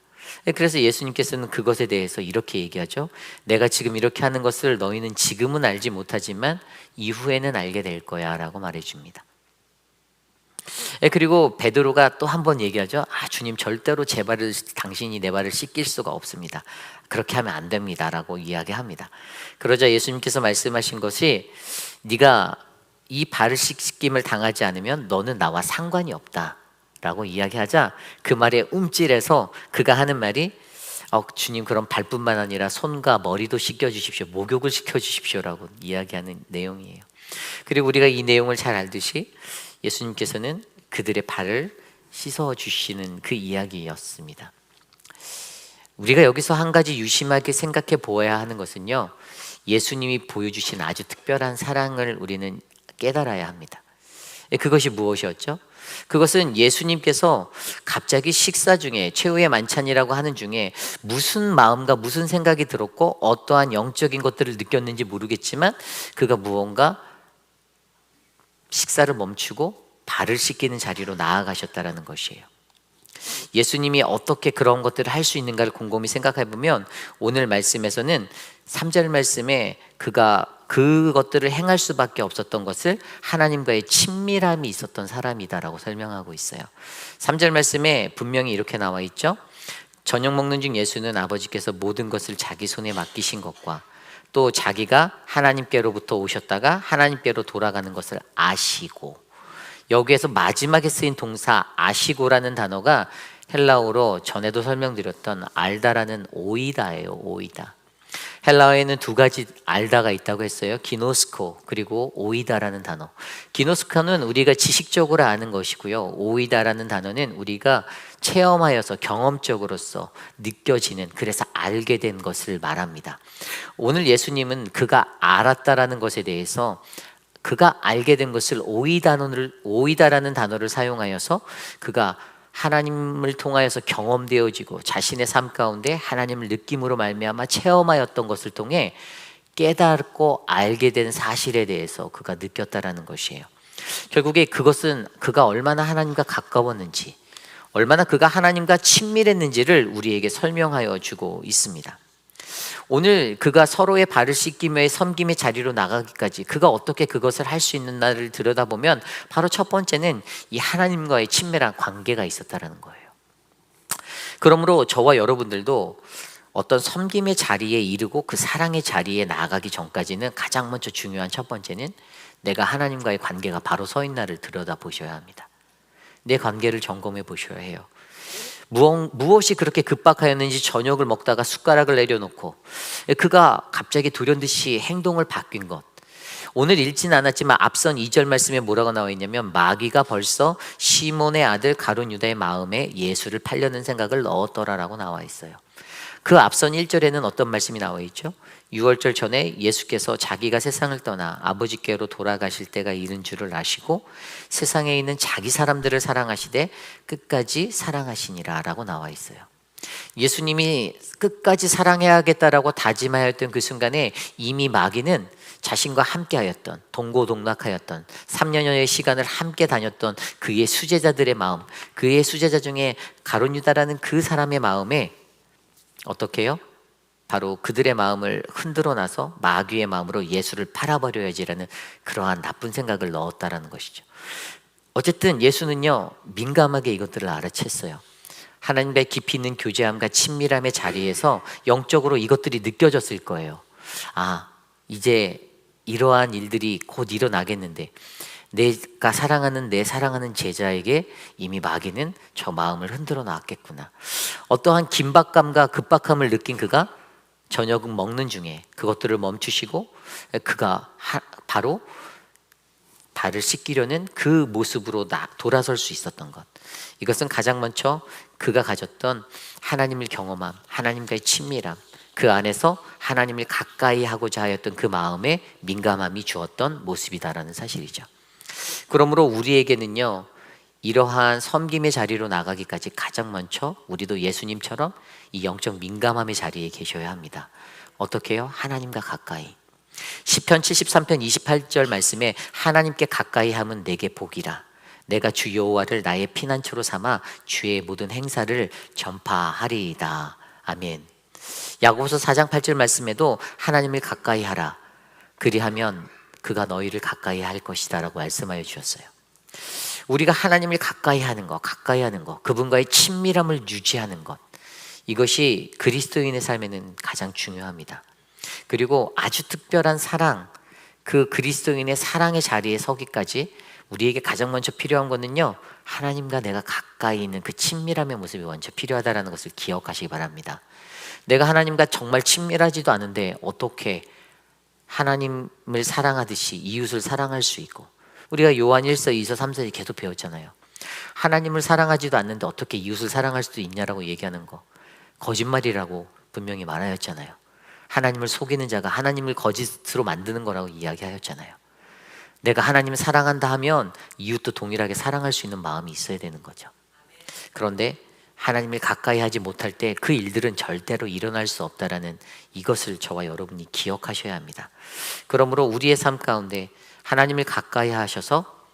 그래서 예수님께서는 그것에 대해서 이렇게 얘기하죠. 내가 지금 이렇게 하는 것을 너희는 지금은 알지 못하지만 이후에는 알게 될 거야 라고 말해줍니다. 그리고 베드로가 또 한 번 얘기하죠. 주님, 절대로 제 발을, 당신이 내 발을 씻길 수가 없습니다. 그렇게 하면 안 됩니다 라고 이야기합니다. 그러자 예수님께서 말씀하신 것이, 네가 이 발을 씻김을 당하지 않으면 너는 나와 상관이 없다 라고 이야기하자, 그 말에 움찔해서 그가 하는 말이, 주님, 그럼 발뿐만 아니라 손과 머리도 씻겨주십시오, 목욕을 시켜주십시오 라고 이야기하는 내용이에요. 그리고 우리가 이 내용을 잘 알듯이 예수님께서는 그들의 발을 씻어주시는 그 이야기였습니다. 우리가 여기서 한 가지 유심하게 생각해 보아야 하는 것은요, 예수님이 보여주신 아주 특별한 사랑을 우리는 깨달아야 합니다. 그것이 무엇이었죠? 그것은 예수님께서 갑자기 식사 중에, 최후의 만찬이라고 하는 중에 무슨 마음과 무슨 생각이 들었고 어떠한 영적인 것들을 느꼈는지 모르겠지만, 그가 무언가 식사를 멈추고 발을 씻기는 자리로 나아가셨다라는 것이에요. 예수님이 어떻게 그런 것들을 할 수 있는가를 곰곰이 생각해 보면, 오늘 말씀에서는 3절 말씀에 그가 그것들을 행할 수밖에 없었던 것을 하나님과의 친밀함이 있었던 사람이다라고 설명하고 있어요. 3절 말씀에 분명히 이렇게 나와 있죠. 저녁 먹는 중 예수는 아버지께서 모든 것을 자기 손에 맡기신 것과 또 자기가 하나님께로부터 오셨다가 하나님께로 돌아가는 것을 아시고, 여기에서 마지막에 쓰인 동사 아시고라는 단어가 헬라어로 전에도 설명드렸던 알다라는 오이다예요. 오이다. 헬라어에는 두 가지 알다가 있다고 했어요. 기노스코 그리고 오이다라는 단어. 기노스코는 우리가 지식적으로 아는 것이고요, 오이다라는 단어는 우리가 체험하여서 경험적으로서 느껴지는, 그래서 알게 된 것을 말합니다. 오늘 예수님은 그가 알았다라는 것에 대해서, 그가 알게 된 것을 오이다라는 단어를 사용하여서 그가 하나님을 통하여서 경험되어지고 자신의 삶 가운데 하나님을 느낌으로 말미암아 체험하였던 것을 통해 깨닫고 알게 된 사실에 대해서 그가 느꼈다라는 것이에요. 결국에 그것은 그가 얼마나 하나님과 가까웠는지, 얼마나 그가 하나님과 친밀했는지를 우리에게 설명하여 주고 있습니다. 오늘 그가 서로의 발을 씻기며 섬김의 자리로 나가기까지 그가 어떻게 그것을 할 수 있는가를 들여다보면, 바로 첫 번째는 이 하나님과의 친밀한 관계가 있었다는 거예요. 그러므로 저와 여러분들도 어떤 섬김의 자리에 이르고 그 사랑의 자리에 나아가기 전까지는 가장 먼저 중요한 첫 번째는 내가 하나님과의 관계가 바로 서 있나를 들여다보셔야 합니다. 내 관계를 점검해 보셔야 해요. 무엇이 그렇게 급박하였는지 저녁을 먹다가 숟가락을 내려놓고 그가 갑자기 돌연듯이 행동을 바뀐 것, 오늘 읽진 않았지만 앞선 2절 말씀에 뭐라고 나와 있냐면, 마귀가 벌써 시몬의 아들 가룟 유다의 마음에 예수를 팔려는 생각을 넣었더라라고 나와 있어요. 그 앞선 1절에는 어떤 말씀이 나와 있죠? 6월절 전에 예수께서 자기가 세상을 떠나 아버지께로 돌아가실 때가 이른 줄을 아시고 세상에 있는 자기 사람들을 사랑하시되 끝까지 사랑하시니라 라고 나와 있어요. 예수님이 끝까지 사랑해야겠다라고 다짐하였던 그 순간에 이미 마귀는 자신과 함께하였던, 동고동락하였던 3년여의 시간을 함께 다녔던 그의 수제자들의 마음, 그의 수제자 중에 가룟 유다라는 그 사람의 마음에 어떻게 해요? 바로 그들의 마음을 흔들어 놔서 마귀의 마음으로 예수를 팔아버려야지라는 그러한 나쁜 생각을 넣었다라는 것이죠. 어쨌든 예수는요, 민감하게 이것들을 알아챘어요. 하나님과의 깊이 있는 교제함과 친밀함의 자리에서 영적으로 이것들이 느껴졌을 거예요. 이제 이러한 일들이 곧 일어나겠는데 내가 사랑하는 내 사랑하는 제자에게 이미 마귀는 저 마음을 흔들어 놨겠구나. 어떠한 긴박감과 급박함을 느낀 그가 저녁은 먹는 중에 그것들을 멈추시고 그가 바로 발을 씻기려는 그 모습으로 돌아설 수 있었던 것, 이것은 가장 먼저 그가 가졌던 하나님을 경험함, 하나님과의 친밀함, 그 안에서 하나님을 가까이 하고자 하였던 그 마음의 민감함이 주었던 모습이다라는 사실이죠. 그러므로 우리에게는요, 이러한 섬김의 자리로 나가기까지 가장 먼저 우리도 예수님처럼 이 영적 민감함의 자리에 계셔야 합니다. 어떻게 해요? 하나님과 가까이. 시편 73편 28절 말씀에 하나님께 가까이 함은 내게 복이라. 내가 주 여호와를 나의 피난처로 삼아 주의 모든 행사를 전파하리이다. 아멘. 야고보서 4장 8절 말씀에도 하나님을 가까이 하라. 그리하면 그가 너희를 가까이 할 것이다 라고 말씀하여 주셨어요. 우리가 하나님을 가까이 하는 것, 그분과의 친밀함을 유지하는 것, 이것이 그리스도인의 삶에는 가장 중요합니다. 그리고 아주 특별한 사랑, 그 그리스도인의 사랑의 자리에 서기까지 우리에게 가장 먼저 필요한 것은요, 하나님과 내가 가까이 있는 그 친밀함의 모습이 먼저 필요하다는 것을 기억하시기 바랍니다. 내가 하나님과 정말 친밀하지도 않은데 어떻게 하나님을 사랑하듯이 이웃을 사랑할 수 있고, 우리가 요한 1서 2서 3서에 계속 배웠잖아요. 하나님을 사랑하지도 않는데 어떻게 이웃을 사랑할 수도 있냐라고 얘기하는 거 거짓말이라고 분명히 말하였잖아요. 하나님을 속이는 자가 하나님을 거짓으로 만드는 거라고 이야기하였잖아요. 내가 하나님을 사랑한다 하면 이웃도 동일하게 사랑할 수 있는 마음이 있어야 되는 거죠. 그런데 하나님을 가까이 하지 못할 때 그 일들은 절대로 일어날 수 없다라는 이것을 저와 여러분이 기억하셔야 합니다. 그러므로 우리의 삶 가운데 하나님을 가까이 하셔서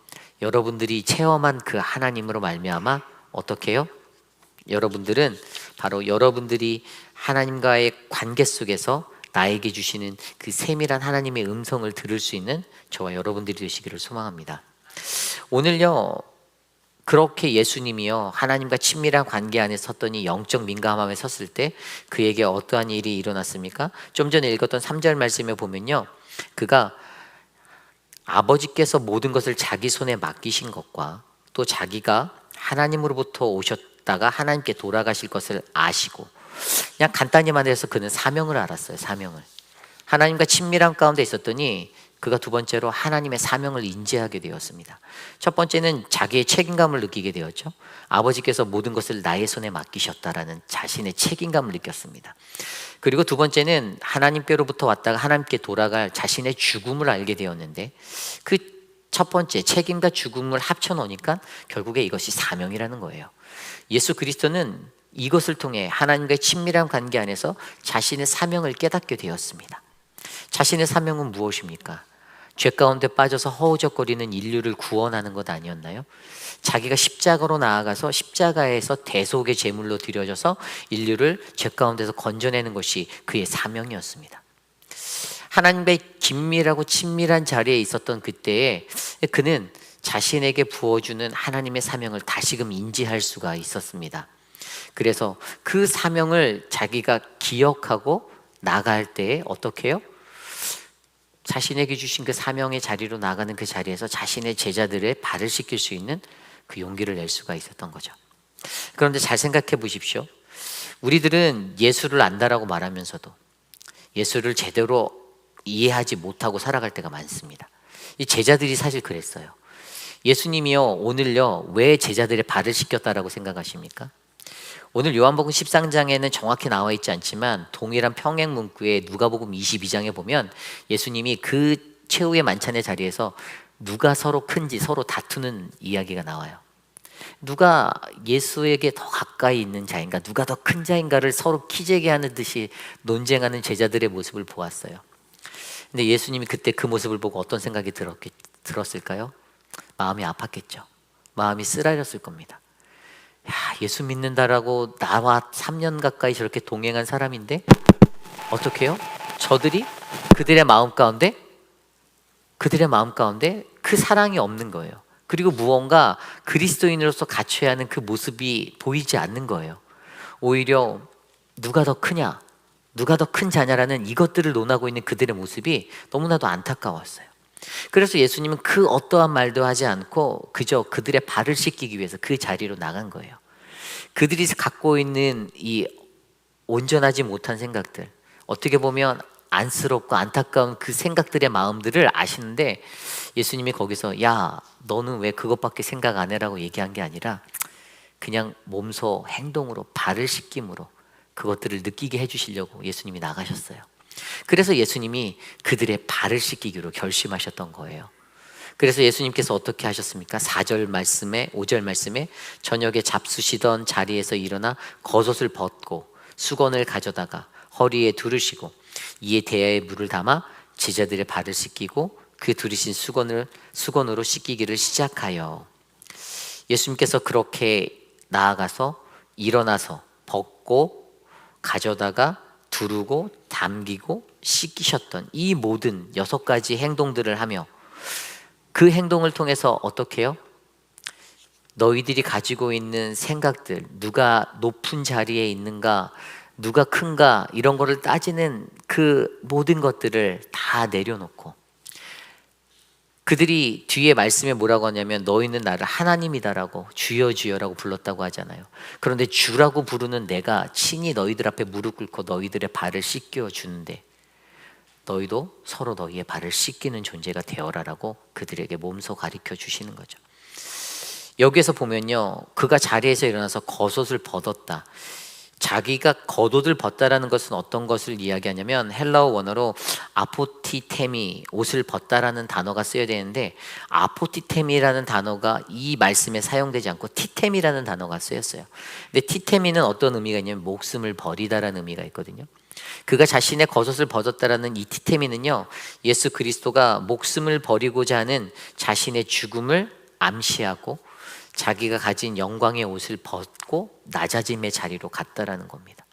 여러분들이 체험한 그 하나님으로 말미암아 어떻게 해요? 여러분들은 바로 여러분들이 하나님과의 관계 속에서 나에게 주시는 그 세밀한 하나님의 음성을 들을 수 있는 저와 여러분들이 되시기를 소망합니다. 오늘요, 그렇게 예수님이요 하나님과 친밀한 관계 안에 섰더니 영적 민감함에 섰을 때 그에게 어떠한 일이 일어났습니까? 좀 전에 읽었던 3절 말씀에 보면요, 그가 아버지께서 모든 것을 자기 손에 맡기신 것과 또 자기가 하나님으로부터 오셨다가 하나님께 돌아가실 것을 아시고, 그냥 간단히 말해서 그는 사명을 알았어요. 사명을. 하나님과 친밀한 가운데 있었더니 그가 두 번째로 하나님의 사명을 인지하게 되었습니다. 첫 번째는 자기의 책임감을 느끼게 되었죠. 아버지께서 모든 것을 나의 손에 맡기셨다라는 자신의 책임감을 느꼈습니다. 그리고 두 번째는 하나님께로부터 왔다가 하나님께 돌아갈 자신의 죽음을 알게 되었는데, 그 첫 번째 책임과 죽음을 합쳐 놓으니까 결국에 이것이 사명이라는 거예요. 예수 그리스도는 이것을 통해 하나님과의 친밀한 관계 안에서 자신의 사명을 깨닫게 되었습니다. 자신의 사명은 무엇입니까? 죄 가운데 빠져서 허우적거리는 인류를 구원하는 것 아니었나요? 자기가 십자가로 나아가서 십자가에서 대속의 제물로 드려져서 인류를 죄 가운데서 건져내는 것이 그의 사명이었습니다. 하나님과의 긴밀하고 친밀한 자리에 있었던 그때에 그는 자신에게 부어주는 하나님의 사명을 다시금 인지할 수가 있었습니다. 그래서 그 사명을 자기가 기억하고 나갈 때에 어떻게 해요? 자신에게 주신 그 사명의 자리로 나가는 그 자리에서 자신의 제자들의 발을 씻길 수 있는 그 용기를 낼 수가 있었던 거죠. 그런데 잘 생각해 보십시오. 우리들은 예수를 안다라고 말하면서도 예수를 제대로 이해하지 못하고 살아갈 때가 많습니다. 이 제자들이 사실 그랬어요. 예수님이요, 오늘요, 왜 제자들의 발을 씻겼다라고 생각하십니까? 오늘 요한복음 13장에는 정확히 나와 있지 않지만 동일한 평행 문구에 누가복음 22장에 보면 예수님이 그 최후의 만찬의 자리에서 누가 서로 큰지 서로 다투는 이야기가 나와요. 누가 예수에게 더 가까이 있는 자인가, 누가 더 큰 자인가를 서로 키재기 하는 듯이 논쟁하는 제자들의 모습을 보았어요. 근데 예수님이 그때 그 모습을 보고 어떤 생각이 들었을까요? 마음이 아팠겠죠. 마음이 쓰라렸을 겁니다. 야, 예수 믿는다라고 나와 3년 가까이 저렇게 동행한 사람인데 어떻게 해요? 저들이 그들의 마음 가운데 그 사랑이 없는 거예요. 그리고 무언가 그리스도인으로서 갖춰야 하는 그 모습이 보이지 않는 거예요. 오히려 누가 더 크냐, 누가 더 큰 자냐라는 이것들을 논하고 있는 그들의 모습이 너무나도 안타까웠어요. 그래서 예수님은 그 어떠한 말도 하지 않고 그저 그들의 발을 씻기기 위해서 그 자리로 나간 거예요. 그들이 갖고 있는 이 온전하지 못한 생각들, 어떻게 보면 안쓰럽고 안타까운 그 생각들의 마음들을 아시는데 예수님이 거기서 야, 너는 왜 그것밖에 생각 안 해라고 얘기한 게 아니라 그냥 몸소 행동으로 발을 씻김으로 그것들을 느끼게 해주시려고 예수님이 나가셨어요. 그래서 예수님이 그들의 발을 씻기기로 결심하셨던 거예요. 그래서 예수님께서 어떻게 하셨습니까? 4절 말씀에 5절 말씀에 저녁에 잡수시던 자리에서 일어나 겉옷을 벗고 수건을 가져다가 허리에 두르시고 이에 대야에 물을 담아 제자들의 발을 씻기고 그 두르신 수건으로 씻기기를 시작하여, 예수님께서 그렇게 나아가서 일어나서 벗고 가져다가 두르고 담기고 씻기셨던 이 모든 6가지 행동들을 하며 그 행동을 통해서 어떻게 해요? 너희들이 가지고 있는 생각들, 누가 높은 자리에 있는가, 누가 큰가, 이런 거를 따지는 그 모든 것들을 다 내려놓고, 그들이 뒤에 말씀에 뭐라고 하냐면 너희는 나를 하나님이다라고 주여 주여라고 불렀다고 하잖아요. 그런데 주라고 부르는 내가 친히 너희들 앞에 무릎 꿇고 너희들의 발을 씻겨 주는데 너희도 서로 너희의 발을 씻기는 존재가 되어라라고 그들에게 몸소 가르쳐 주시는 거죠. 여기에서 보면요, 그가 자리에서 일어나서 겉옷을 벗었다. 자기가 겉옷을 벗다라는 것은 어떤 것을 이야기하냐면 헬라어 원어로 아포티테미, 옷을 벗다라는 단어가 쓰여야 되는데 아포티테미라는 단어가 이 말씀에 사용되지 않고 티테미라는 단어가 쓰였어요. 근데 티테미는 어떤 의미가 있냐면 목숨을 버리다라는 의미가 있거든요. 그가 자신의 겉옷을 벗었다라는 이 티테미는요, 예수 그리스도가 목숨을 버리고자 하는 자신의 죽음을 암시하고 자기가 가진 영광의 옷을 벗고 낮아짐의 자리로 갔다라는 겁니다.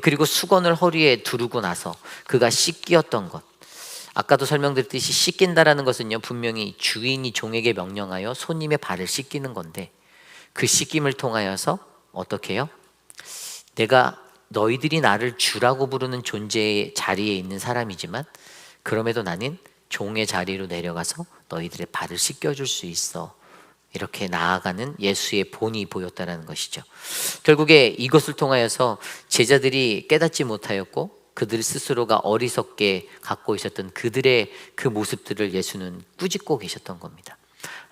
그리고 수건을 허리에 두르고 나서 그가 씻기었던 것, 아까도 설명드렸듯이 씻긴다라는 것은요, 분명히 주인이 종에게 명령하여 손님의 발을 씻기는 건데 그 씻김을 통하여서 어떻게 해요? 내가 너희들이 나를 주라고 부르는 존재의 자리에 있는 사람이지만 그럼에도 나는 종의 자리로 내려가서 너희들의 발을 씻겨줄 수 있어, 이렇게 나아가는 예수의 본이 보였다는 것이죠. 결국에 이것을 통하여서 제자들이 깨닫지 못하였고 그들 스스로가 어리석게 갖고 있었던 그들의 그 모습들을 예수는 꾸짖고 계셨던 겁니다.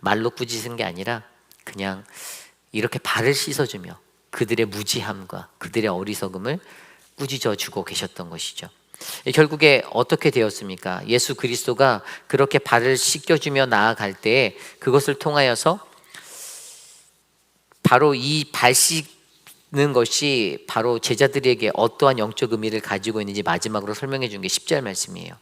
말로 꾸짖은 게 아니라 그냥 이렇게 발을 씻어주며 그들의 무지함과 그들의 어리석음을 꾸짖어 주고 계셨던 것이죠. 결국에 어떻게 되었습니까? 예수 그리스도가 그렇게 발을 씻겨주며 나아갈 때 그것을 통하여서 바로 이 발 씻는 것이 바로 제자들에게 어떠한 영적 의미를 가지고 있는지 마지막으로 설명해 준 게 10절 말씀이에요.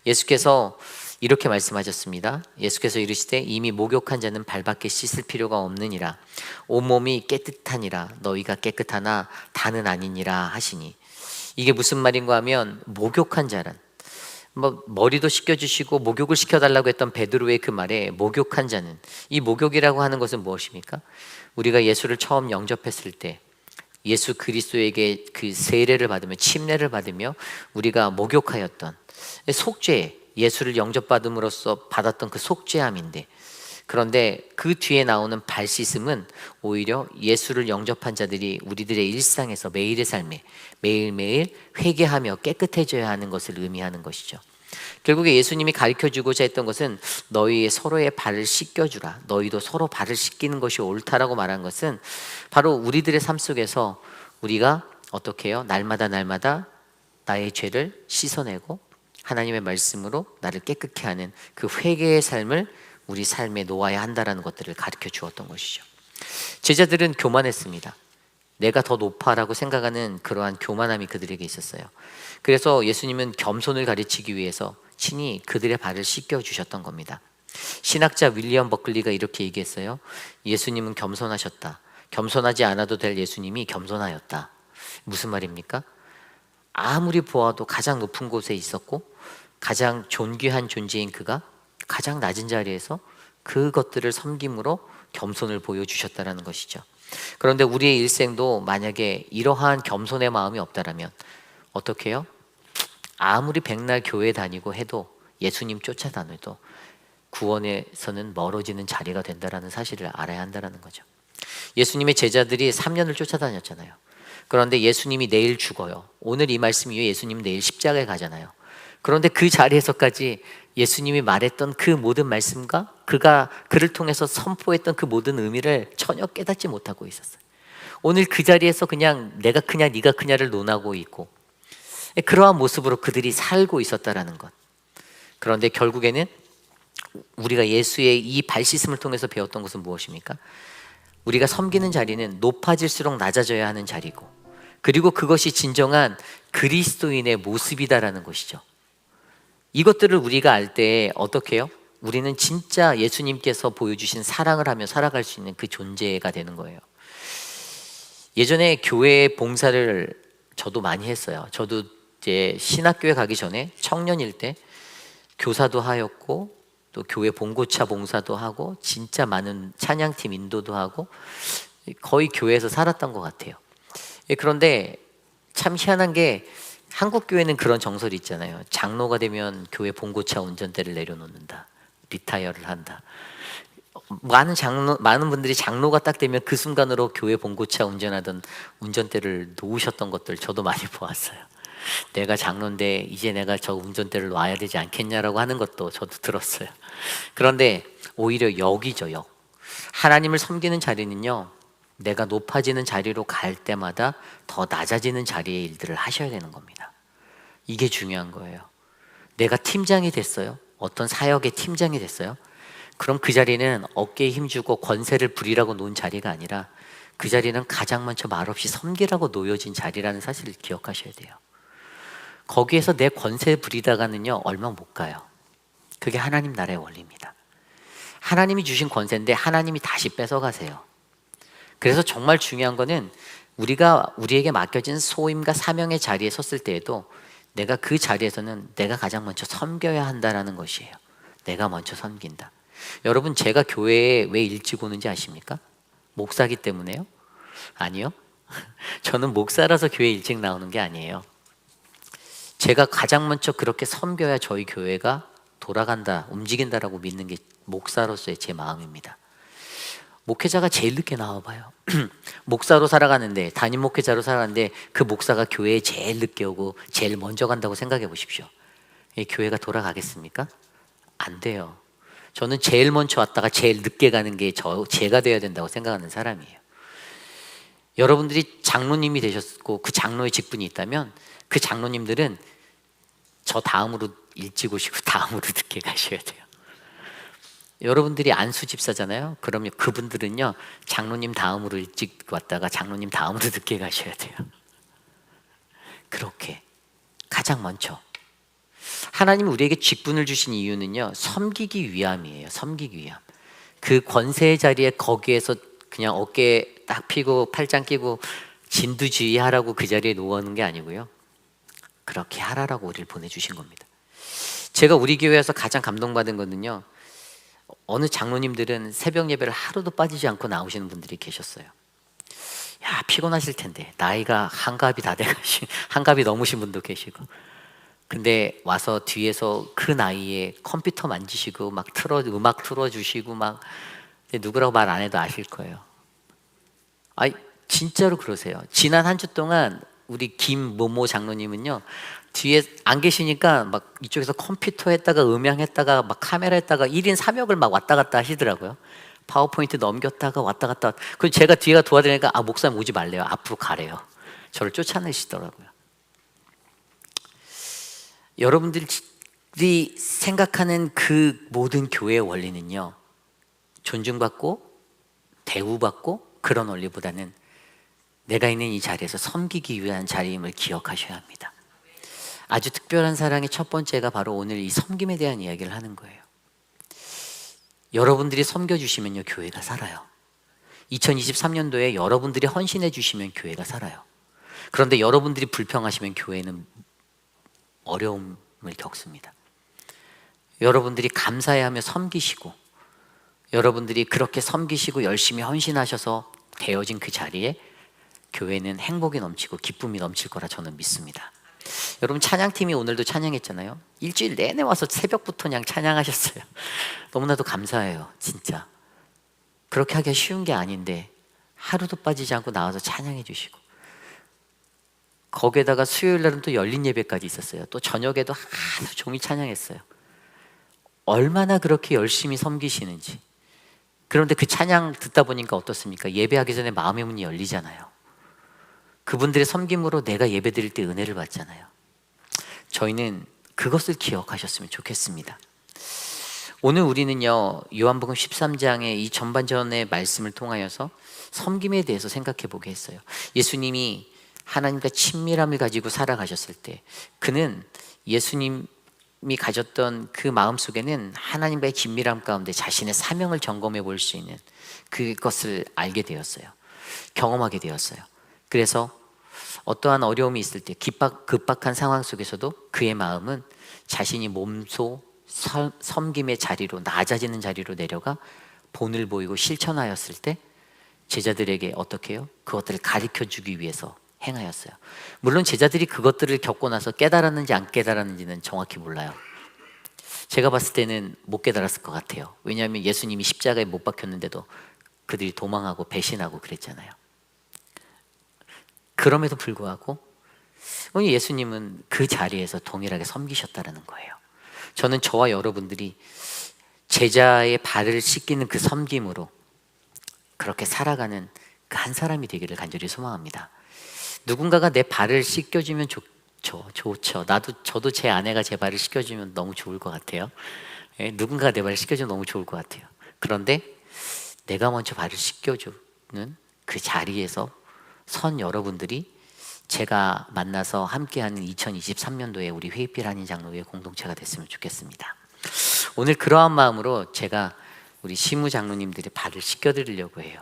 예수께서 이렇게 말씀하셨습니다. 예수께서 이르시되 이미 목욕한 자는 발밖에 씻을 필요가 없느니라. 온몸이 깨끗하니라. 너희가 깨끗하나 다는 아니니라 하시니, 이게 무슨 말인가 하면 목욕한 자란, 머리도 씻겨주시고 목욕을 시켜달라고 했던 베드로의 그 말에 목욕한 자는, 이 목욕이라고 하는 것은 무엇입니까? 우리가 예수를 처음 영접했을 때 예수 그리스도에게 그 세례를 받으며 침례를 받으며 우리가 목욕하였던 속죄, 예수를 영접받음으로써 받았던 그 속죄함인데, 그런데 그 뒤에 나오는 발 씻음은 오히려 예수를 영접한 자들이 우리들의 일상에서 매일의 삶에 매일매일 회개하며 깨끗해져야 하는 것을 의미하는 것이죠. 결국에 예수님이 가르쳐주고자 했던 것은 너희 서로의 발을 씻겨주라, 너희도 서로 발을 씻기는 것이 옳다라고 말한 것은 바로 우리들의 삶 속에서 우리가 어떻게 해요? 날마다 나의 죄를 씻어내고 하나님의 말씀으로 나를 깨끗게 하는 그 회개의 삶을 우리 삶에 놓아야 한다라는 것들을 가르쳐 주었던 것이죠. 제자들은 교만했습니다. 내가 더 높아라고 생각하는 그러한 교만함이 그들에게 있었어요. 그래서 예수님은 겸손을 가르치기 위해서 친히 그들의 발을 씻겨 주셨던 겁니다. 신학자 윌리엄 버클리가 이렇게 얘기했어요. 예수님은 겸손하셨다. 겸손하지 않아도 될 예수님이 겸손하였다. 무슨 말입니까? 아무리 보아도 가장 높은 곳에 있었고 가장 존귀한 존재인 그가 가장 낮은 자리에서 그것들을 섬김으로 겸손을 보여주셨다는 것이죠. 그런데 우리의 일생도 만약에 이러한 겸손의 마음이 없다라면 어떻게 해요? 아무리 백날 교회 다니고 해도 예수님 쫓아다녀도 구원에서는 멀어지는 자리가 된다는 사실을 알아야 한다는 거죠. 예수님의 제자들이 3년을 쫓아다녔잖아요. 그런데 예수님이 내일 죽어요. 오늘 이 말씀 이후에 예수님은 내일 십자가에 가잖아요. 그런데 그 자리에서까지 예수님이 말했던 그 모든 말씀과 그를 통해서 선포했던 그 모든 의미를 전혀 깨닫지 못하고 있었어요. 오늘 그 자리에서 그냥 내가 크냐 네가 크냐를 논하고 있고 그러한 모습으로 그들이 살고 있었다라는 것. 그런데 결국에는 우리가 예수의 이 발씻음을 통해서 배웠던 것은 무엇입니까? 우리가 섬기는 자리는 높아질수록 낮아져야 하는 자리고, 그리고 그것이 진정한 그리스도인의 모습이다라는 것이죠. 이것들을 우리가 알 때 어떻게 해요? 우리는 진짜 예수님께서 보여주신 사랑을 하며 살아갈 수 있는 그 존재가 되는 거예요. 예전에 교회 봉사를 저도 많이 했어요. 저도 이제 신학교에 가기 전에 청년일 때 교사도 하였고 또 교회 봉고차 봉사도 하고 진짜 많은 찬양팀 인도도 하고 거의 교회에서 살았던 것 같아요. 그런데 참 희한한 게 한국 교회는 그런 정설이 있잖아요. 장로가 되면 교회 봉고차 운전대를 내려놓는다, 리타이어를 한다. 많은 분들이 장로가 딱 되면 그 순간으로 교회 봉고차 운전하던 운전대를 놓으셨던 것들 저도 많이 보았어요. 내가 장로인데 이제 내가 저 운전대를 놔야 되지 않겠냐라고 하는 것도 저도 들었어요. 그런데 오히려 역이죠, 역. 하나님을 섬기는 자리는요, 내가 높아지는 자리로 갈 때마다 더 낮아지는 자리의 일들을 하셔야 되는 겁니다. 이게 중요한 거예요. 내가 팀장이 됐어요. 어떤 사역의 팀장이 됐어요. 그럼 그 자리는 어깨에 힘주고 권세를 부리라고 놓은 자리가 아니라 그 자리는 가장 먼저 말없이 섬기라고 놓여진 자리라는 사실을 기억하셔야 돼요. 거기에서 내 권세 부리다가는요, 얼마 못 가요. 그게 하나님 나라의 원리입니다. 하나님이 주신 권세인데 하나님이 다시 뺏어가세요. 그래서 정말 중요한 거는 우리에게 맡겨진 소임과 사명의 자리에 섰을 때에도 내가 그 자리에서는 내가 가장 먼저 섬겨야 한다라는 것이에요. 내가 먼저 섬긴다. 여러분, 제가 교회에 왜 일찍 오는지 아십니까? 목사기 때문에요? 아니요. 저는 목사라서 교회 일찍 나오는 게 아니에요. 제가 가장 먼저 그렇게 섬겨야 저희 교회가 돌아간다, 움직인다라고 믿는 게 목사로서의 제 마음입니다. 목회자가 제일 늦게 나와봐요. 목사로 살아가는데, 담임 목회자로 살아가는데 그 목사가 교회에 제일 늦게 오고 제일 먼저 간다고 생각해 보십시오. 이 교회가 돌아가겠습니까? 안 돼요. 저는 제일 먼저 왔다가 제일 늦게 가는 게 제가 되어야 된다고 생각하는 사람이에요. 여러분들이 장로님이 되셨고 그 장로의 직분이 있다면 그 장로님들은 저 다음으로 일찍 오시고 다음으로 늦게 가셔야 돼요. 여러분들이 안수 집사잖아요. 그러면 그분들은요, 장로님 다음으로 일찍 왔다가 장로님 다음으로 늦게 가셔야 돼요. 그렇게 가장 먼저 하나님이 우리에게 직분을 주신 이유는요, 섬기기 위함이에요. 섬기기 위함. 그 권세의 자리에 거기에서 그냥 어깨에 딱 펴고 팔짱 끼고 진두지휘하라고 그 자리에 놓아놓은 게 아니고요, 그렇게 하라라고 우리를 보내주신 겁니다. 제가 우리 교회에서 가장 감동받은 거는요, 어느 장로님들은 새벽 예배를 하루도 빠지지 않고 나오시는 분들이 계셨어요. 야, 피곤하실 텐데, 나이가 한갑이 다 돼가신, 한갑이 넘으신 분도 계시고, 근데 와서 뒤에서 그 나이에 컴퓨터 만지시고 막 음악 틀어주시고 막, 누구라고 말 안 해도 아실 거예요. 아이, 진짜로 그러세요. 지난 한 주 동안 우리 김모모 장로님은요, 뒤에 안 계시니까 막 이쪽에서 컴퓨터 했다가 음향 했다가 막 카메라 했다가 1인 3역을 막 왔다 갔다 하시더라고요. 파워포인트 넘겼다가 왔다 갔다. 그럼 제가 뒤가 도와드리니까, 아, 목사님 오지 말래요, 앞으로 가래요. 저를 쫓아내시더라고요. 여러분들이 생각하는 그 모든 교회의 원리는요, 존중받고 대우받고 그런 원리보다는 내가 있는 이 자리에서 섬기기 위한 자리임을 기억하셔야 합니다. 아주 특별한 사랑의 첫 번째가 바로 오늘 이 섬김에 대한 이야기를 하는 거예요. 여러분들이 섬겨주시면요, 교회가 살아요. 2023년도에 여러분들이 헌신해 주시면 교회가 살아요. 그런데 여러분들이 불평하시면 교회는 어려움을 겪습니다. 여러분들이 감사해하며 섬기시고, 여러분들이 그렇게 섬기시고 열심히 헌신하셔서 되어진 그 자리에 교회는 행복이 넘치고 기쁨이 넘칠 거라 저는 믿습니다. 여러분, 찬양팀이 오늘도 찬양했잖아요. 일주일 내내 와서 새벽부터 그냥 찬양하셨어요. 너무나도 감사해요, 진짜. 그렇게 하기가 쉬운 게 아닌데 하루도 빠지지 않고 나와서 찬양해 주시고, 거기에다가 수요일 날은 또 열린 예배까지 있었어요. 또 저녁에도 하루 종일 찬양했어요. 얼마나 그렇게 열심히 섬기시는지. 그런데 그 찬양 듣다 보니까 어떻습니까? 예배하기 전에 마음의 문이 열리잖아요. 그분들의 섬김으로 내가 예배 드릴 때 은혜를 받잖아요. 저희는 그것을 기억하셨으면 좋겠습니다. 오늘 우리는요, 요한복음 13장의 이 전반전의 말씀을 통하여서 섬김에 대해서 생각해 보게 했어요. 예수님이 하나님과 친밀함을 가지고 살아가셨을 때 그는, 예수님이 가졌던 그 마음 속에는 하나님과의 긴밀함 가운데 자신의 사명을 점검해 볼 수 있는 그것을 알게 되었어요. 경험하게 되었어요. 그래서 어떠한 어려움이 있을 때, 급박한 상황 속에서도 그의 마음은 자신이 몸소 섬김의 자리로, 낮아지는 자리로 내려가 본을 보이고 실천하였을 때 제자들에게 어떻게 해요? 그것들을 가르쳐주기 위해서 행하였어요. 물론 제자들이 그것들을 겪고 나서 깨달았는지 안 깨달았는지는 정확히 몰라요. 제가 봤을 때는 못 깨달았을 것 같아요. 왜냐하면 예수님이 십자가에 못 박혔는데도 그들이 도망하고 배신하고 그랬잖아요. 그럼에도 불구하고 예수님은 그 자리에서 동일하게 섬기셨다는 거예요. 저는 저와 여러분들이 제자의 발을 씻기는 그 섬김으로 그렇게 살아가는 그 한 사람이 되기를 간절히 소망합니다. 누군가가 내 발을 씻겨주면 좋죠. 저도 제 아내가 제 발을 씻겨주면 너무 좋을 것 같아요. 예, 누군가가 내 발을 씻겨주면 너무 좋을 것 같아요. 그런데 내가 먼저 발을 씻겨주는 그 자리에서 선 여러분들이 제가 만나서 함께하는 2023년도에 우리 회의필 한인 장로회 공동체가 됐으면 좋겠습니다. 오늘 그러한 마음으로 제가 우리 시무 장로님들의 발을 씻겨드리려고 해요.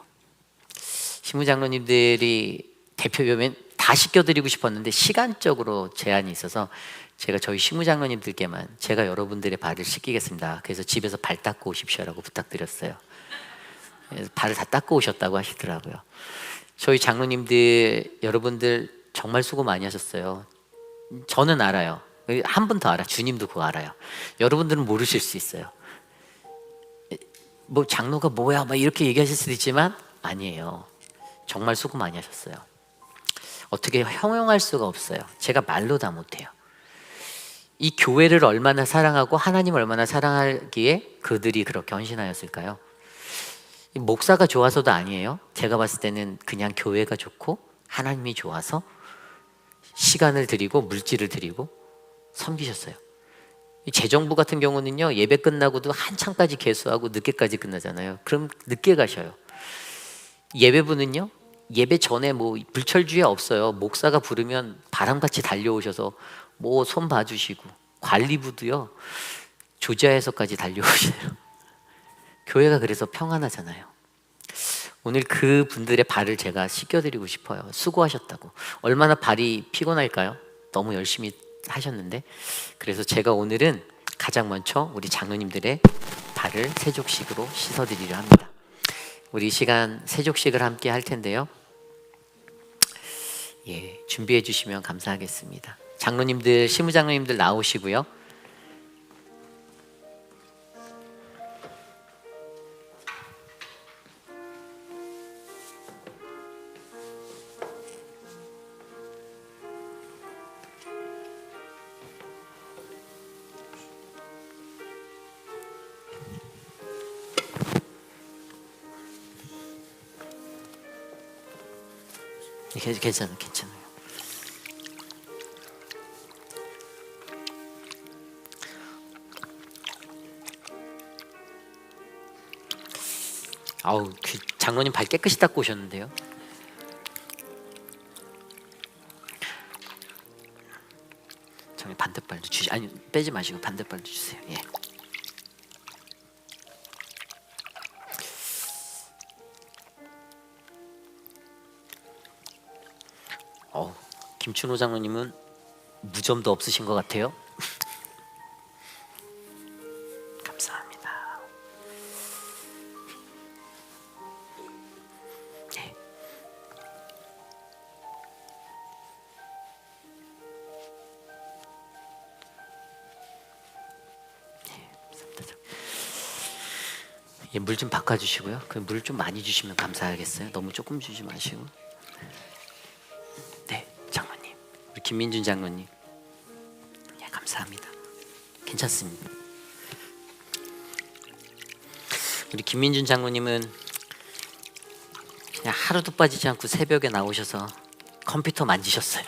시무 장로님들이 대표면 다 씻겨드리고 싶었는데 시간적으로 제한이 있어서 제가 저희 시무 장로님들께만 제가 여러분들의 발을 씻기겠습니다. 그래서 집에서 발 닦고 오십시오라고 부탁드렸어요. 그래서 발을 다 닦고 오셨다고 하시더라고요. 저희 장로님들 여러분들 정말 수고 많이 하셨어요. 저는 알아요. 한 분 더 알아. 주님도 그거 알아요. 여러분들은 모르실 수 있어요. 뭐 장로가 뭐야 막 이렇게 얘기하실 수도 있지만 아니에요. 정말 수고 많이 하셨어요. 어떻게 형용할 수가 없어요. 제가 말로 다 못해요. 이 교회를 얼마나 사랑하고 하나님을 얼마나 사랑하기에 그들이 그렇게 헌신하였을까요? 목사가 좋아서도 아니에요. 제가 봤을 때는 그냥 교회가 좋고 하나님이 좋아서 시간을 드리고 물질을 드리고 섬기셨어요. 재정부 같은 경우는요, 예배 끝나고도 한창까지 개수하고 늦게까지 끝나잖아요. 그럼 늦게 가셔요. 예배부는요, 예배 전에 뭐 불철주야 없어요. 목사가 부르면 바람같이 달려오셔서 뭐 손 봐주시고, 관리부도요 조지아에서까지 달려오셔요. 교회가 그래서 평안하잖아요. 오늘 그 분들의 발을 제가 씻겨드리고 싶어요. 수고하셨다고. 얼마나 발이 피곤할까요? 너무 열심히 하셨는데. 그래서 제가 오늘은 가장 먼저 우리 장로님들의 발을 세족식으로 씻어드리려 합니다. 우리 이 시간 세족식을 함께 할 텐데요. 예, 준비해 주시면 감사하겠습니다. 장로님들, 시무장로님들 나오시고요. 괜찮아요. 아우, 장로님 발 깨끗이 닦고 오셨는데요. 저기 반대발도 아니 빼지 마시고 반대발도 주세요. 예. 김춘호 장로님은 무좀도 없으신 것 같아요. 감사합니다. 네. 예, 물 좀 바꿔주시고요. 그 물 좀 많이 주시면 감사하겠어요. 너무 조금 주지 마시고. 우리 김민준 장로님, 예, 감사합니다. 괜찮습니다. 우리 김민준 장로님은 그냥 하루도 빠지지 않고 새벽에 나오셔서 컴퓨터 만지셨어요.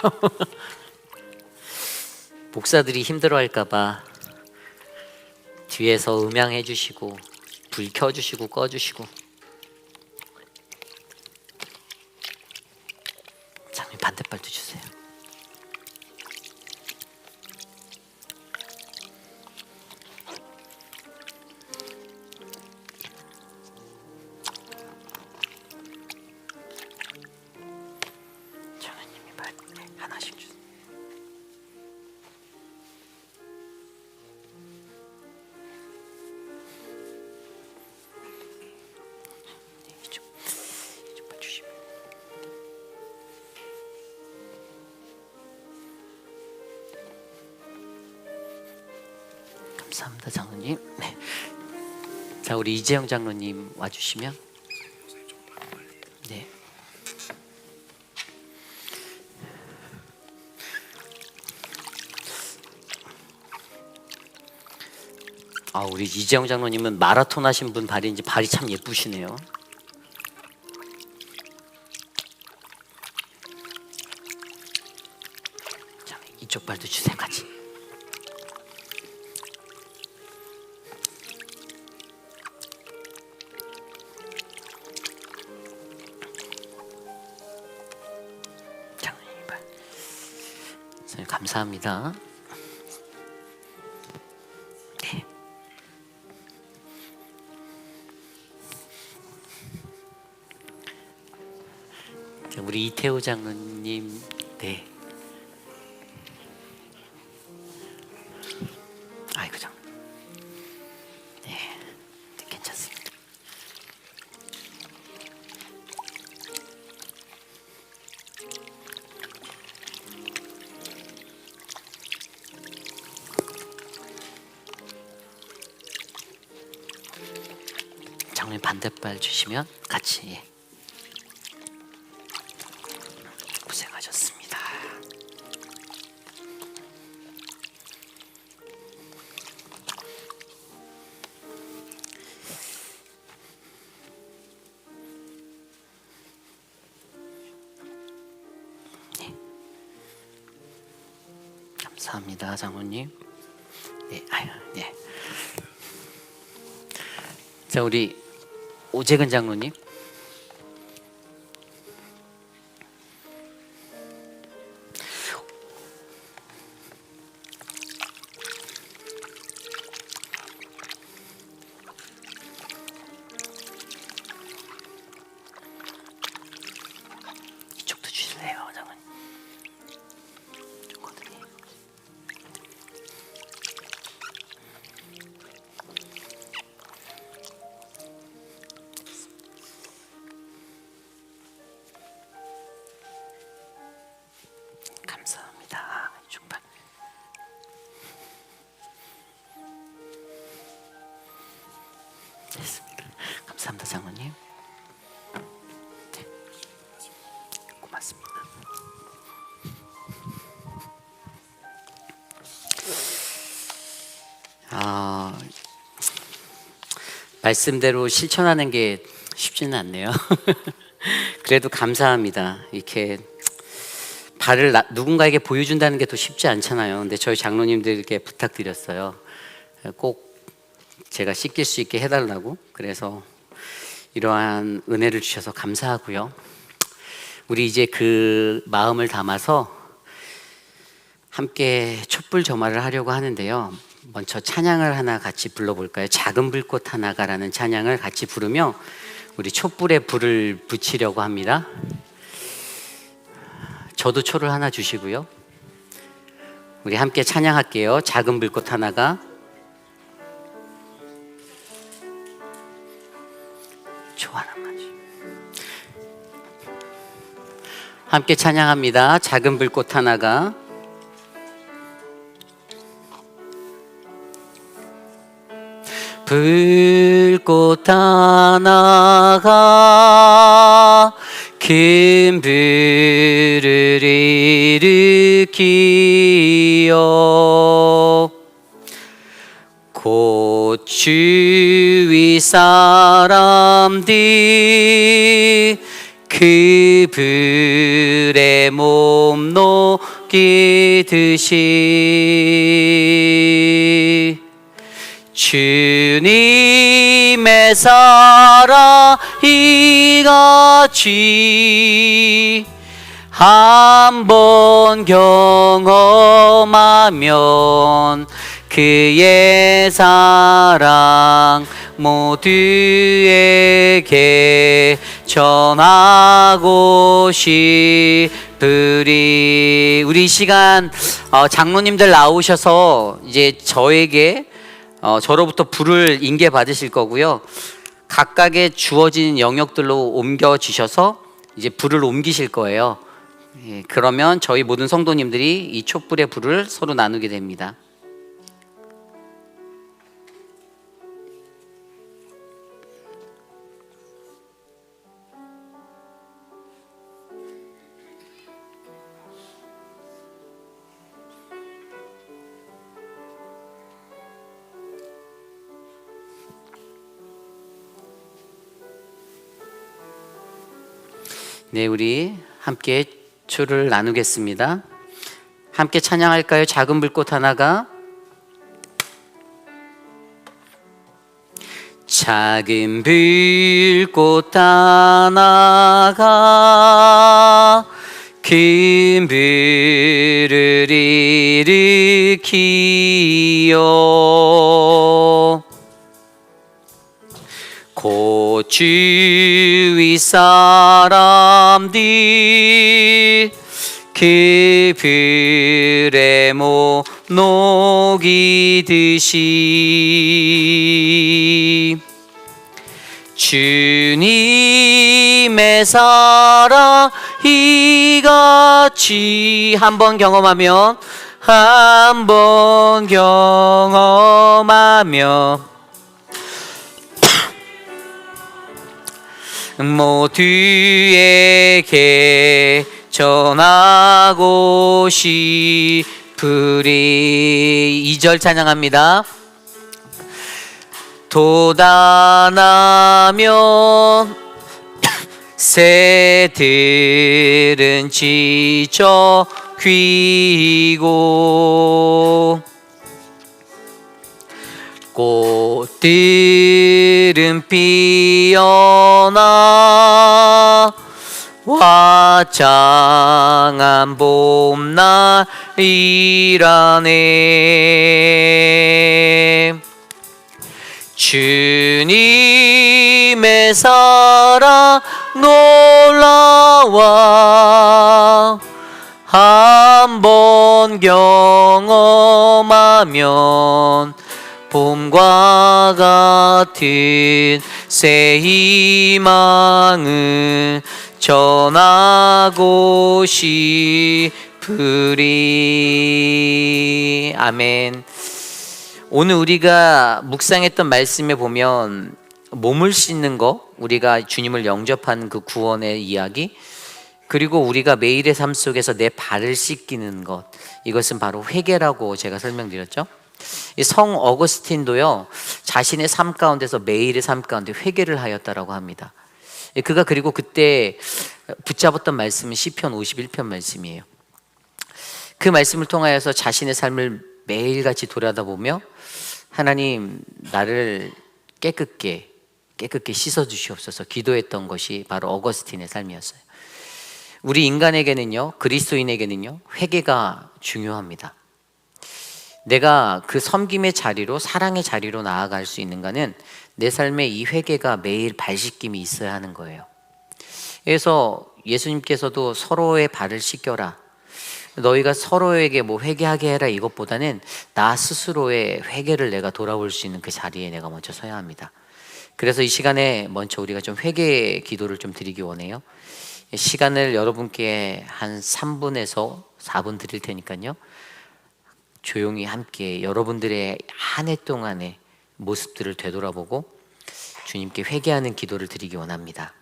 목사들이 힘들어할까봐 뒤에서 음향해 주시고 불 켜주시고 꺼주시고. 장로님 반대발도 주세요. 하나씩 주세요. 감사합니다, 장로님. 네. 자, 우리 이재영 장로님 와주시면. 네. 아, 우리 이재영 장로님은 마라톤 하신 분 발인지 발이 참 예쁘시네요. 자, 이쪽 발도 주세요, 같이. 장로님 발. 선생님 감사합니다. 네. 우리 이태호 장로님, 네. 아이고 장, 네, 네, 괜찮습니다. 장로님 반대발 주시면 같이. 예. 고생하셨습니다. 네. 감사합니다, 장로님. 네, 아유, 네. 자, 우리 오재근 장로님. 이쪽도 주실래요, 장로님? 좋거든요. 감사합니다. 중반. 됐습니다. 감사합니다, 장로님. 네. 고맙습니다. 말씀대로 실천하는 게 쉽지는 않네요. 그래도 감사합니다. 이렇게 발을 누군가에게 보여준다는 게 더 쉽지 않잖아요. 근데 저희 장로님들께 부탁드렸어요. 꼭 제가 씻길 수 있게 해달라고. 그래서 이러한 은혜를 주셔서 감사하고요. 우리 이제 그 마음을 담아서 함께 촛불 점화를 하려고 하는데요. 먼저 찬양을 하나 같이 불러볼까요? 작은 불꽃 하나가라는 찬양을 같이 부르며 우리 촛불에 불을 붙이려고 합니다. 저도 초를 하나 주시고요. 우리 함께 찬양할게요. 작은 불꽃 하나가. 초 하나만. 함께 찬양합니다. 작은 불꽃 하나가. 불꽃 하나가 큰 불을 일으키어 곧 주위 사람들 그 불에 몸 녹이듯이 주님의 사랑 이같이 한번 경험하면 그의 사랑 모두에게 전하고 싶으리. 우리 이 시간 장로님들 나오셔서 이제 저에게 저로부터 불을 인계 받으실 거고요. 각각의 주어진 영역들로 옮겨 주셔서 이제 불을 옮기실 거예요. 예, 그러면 저희 모든 성도님들이 이 촛불의 불을 서로 나누게 됩니다. 네, 우리 함께 주를 나누겠습니다. 함께 찬양할까요? 작은 불꽃 하나가. 작은 불꽃 하나가 큰 불을 일으키어 곧 주위 사람들 그 불에 못 녹이듯이 주님의 사랑 이같이 한번 경험하면 모두에게 전하고 싶으리. 2절 찬양합니다. 도단하면 새들은 지쳐 귀고 꽃들은 피어나 화창한 봄날이라네. 주님의 사랑 놀라워 한번 경험하면 봄과 같은 새 희망을 전하고 싶으리. 아멘. 오늘 우리가 묵상했던 말씀에 보면 몸을 씻는 거, 우리가 주님을 영접한 그 구원의 이야기, 그리고 우리가 매일의 삶 속에서 내 발을 씻기는 것, 이것은 바로 회개라고 제가 설명드렸죠. 성 어거스틴도요, 자신의 삶 가운데서 매일의 삶 가운데 회개를 하였다라고 합니다. 그가 그리고 그때 붙잡았던 말씀은 시편 51편 말씀이에요. 그 말씀을 통하여서 자신의 삶을 매일같이 돌아다보며 하나님, 나를 깨끗게 씻어주시옵소서 기도했던 것이 바로 어거스틴의 삶이었어요. 우리 인간에게는요, 그리스도인에게는요, 회개가 중요합니다. 내가 그 섬김의 자리로, 사랑의 자리로 나아갈 수 있는가는 내 삶에 이 회개가 매일 발씻김이 있어야 하는 거예요. 그래서 예수님께서도 서로의 발을 씻겨라, 너희가 서로에게 뭐 회개하게 해라, 이것보다는 나 스스로의 회개를 내가 돌아볼 수 있는 그 자리에 내가 먼저 서야 합니다. 그래서 이 시간에 먼저 우리가 좀 회개 기도를 좀 드리기 원해요. 시간을 여러분께 한 3분에서 4분 드릴 테니까요, 조용히 함께 여러분들의 한 해 동안의 모습들을 되돌아보고 주님께 회개하는 기도를 드리기 원합니다.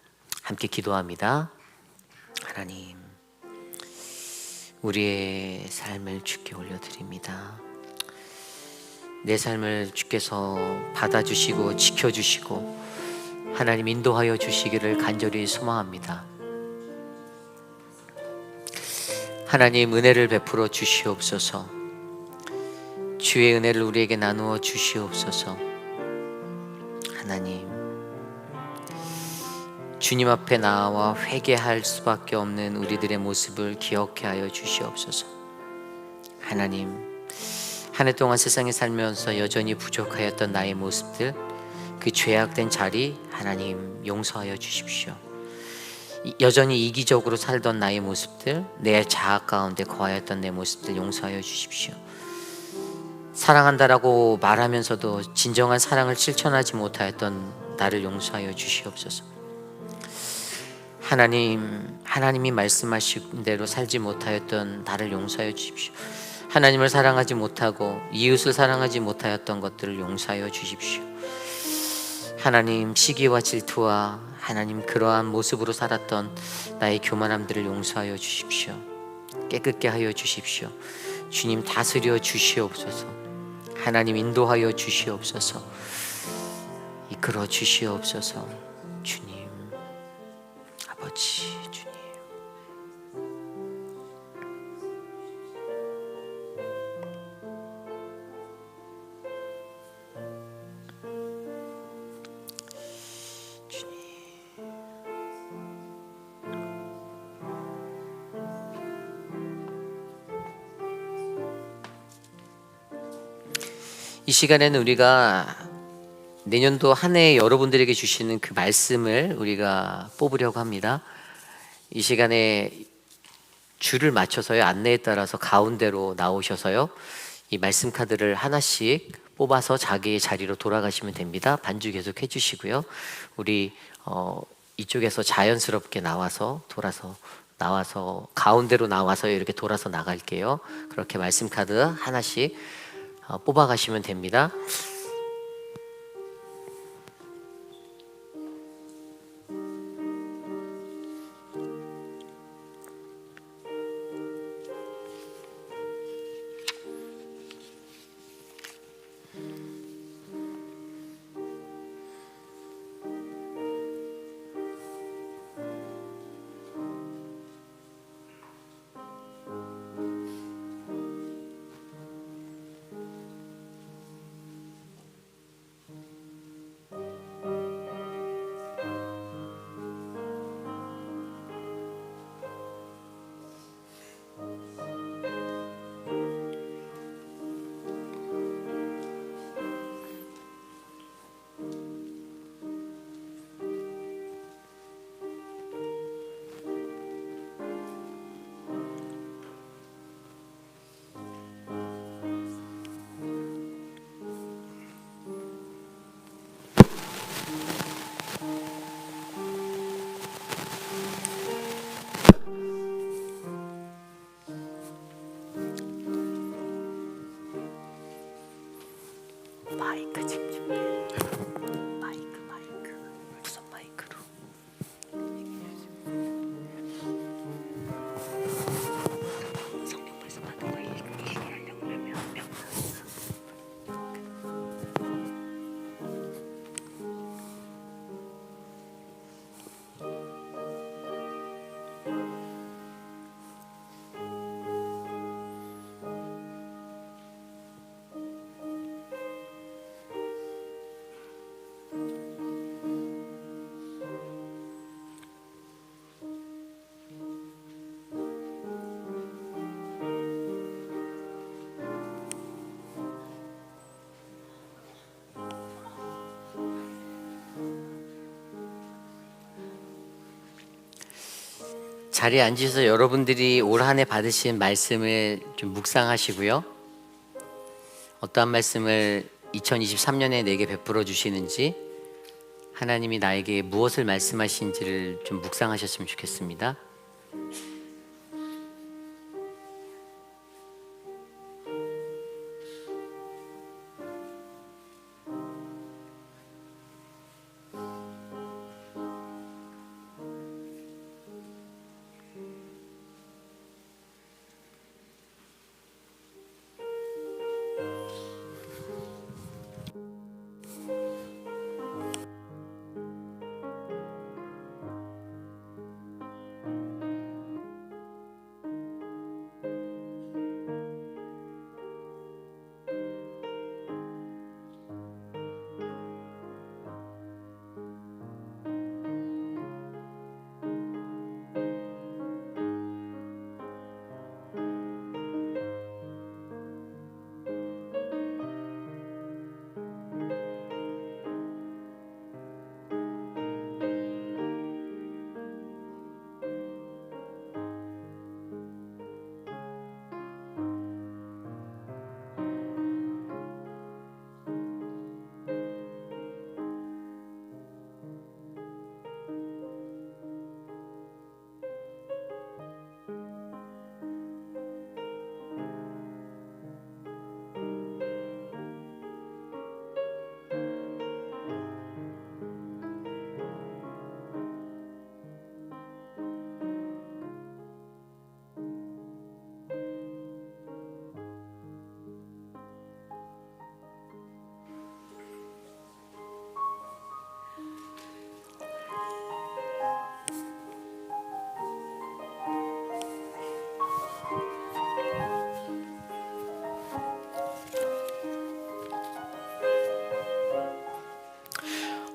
함께 기도합니다. 하나님, 우리의 삶을 주께 올려드립니다. 내 삶을 주께서 받아주시고 지켜주시고 하나님 인도하여 주시기를 간절히 소망합니다. 하나님, 은혜를 베풀어 주시옵소서. 주의 은혜를 우리에게 나누어 주시옵소서. 하나님, 주님 앞에 나와 회개할 수밖에 없는 우리들의 모습을 기억해 하여 주시옵소서. 하나님, 한 해 동안 세상에 살면서 여전히 부족하였던 나의 모습들, 그 죄악된 자리 하나님 용서하여 주십시오. 여전히 이기적으로 살던 나의 모습들, 내 자아 가운데 거하였던 내 모습들 용서하여 주십시오. 사랑한다라고 말하면서도 진정한 사랑을 실천하지 못하였던 나를 용서하여 주시옵소서. 하나님, 하나님이 말씀하신 대로 살지 못하였던 나를 용서하여 주십시오. 하나님을 사랑하지 못하고 이웃을 사랑하지 못하였던 것들을 용서하여 주십시오. 하나님, 시기와 질투와 하나님 그러한 모습으로 살았던 나의 교만함들을 용서하여 주십시오. 깨끗게 하여 주십시오. 주님, 다스려 주시옵소서. 하나님, 인도하여 주시옵소서. 이끌어 주시옵소서. 주님, 아버지, 주님. 이 시간에는 우리가 내년도 한 해 여러분들에게 주시는 그 말씀을 우리가 뽑으려고 합니다. 이 시간에 줄을 맞춰서요, 안내에 따라서 가운데로 나오셔서요, 이 말씀 카드를 하나씩 뽑아서 자기의 자리로 돌아가시면 됩니다. 반주 계속 해주시고요. 우리 이쪽에서 자연스럽게 나와서 가운데로 나와서 이렇게 돌아서 나갈게요. 그렇게 말씀 카드 하나씩 뽑아가시면 됩니다. 마이크 직접. 마이크. 무슨 마이크로? 성경 말씀 하는 거 얘기하려고 그러면 명. 자리에 앉으셔서 여러분들이 올 한 해 받으신 말씀을 좀 묵상하시고요. 어떠한 말씀을 2023년에 내게 베풀어 주시는지, 하나님이 나에게 무엇을 말씀하신지를 좀 묵상하셨으면 좋겠습니다.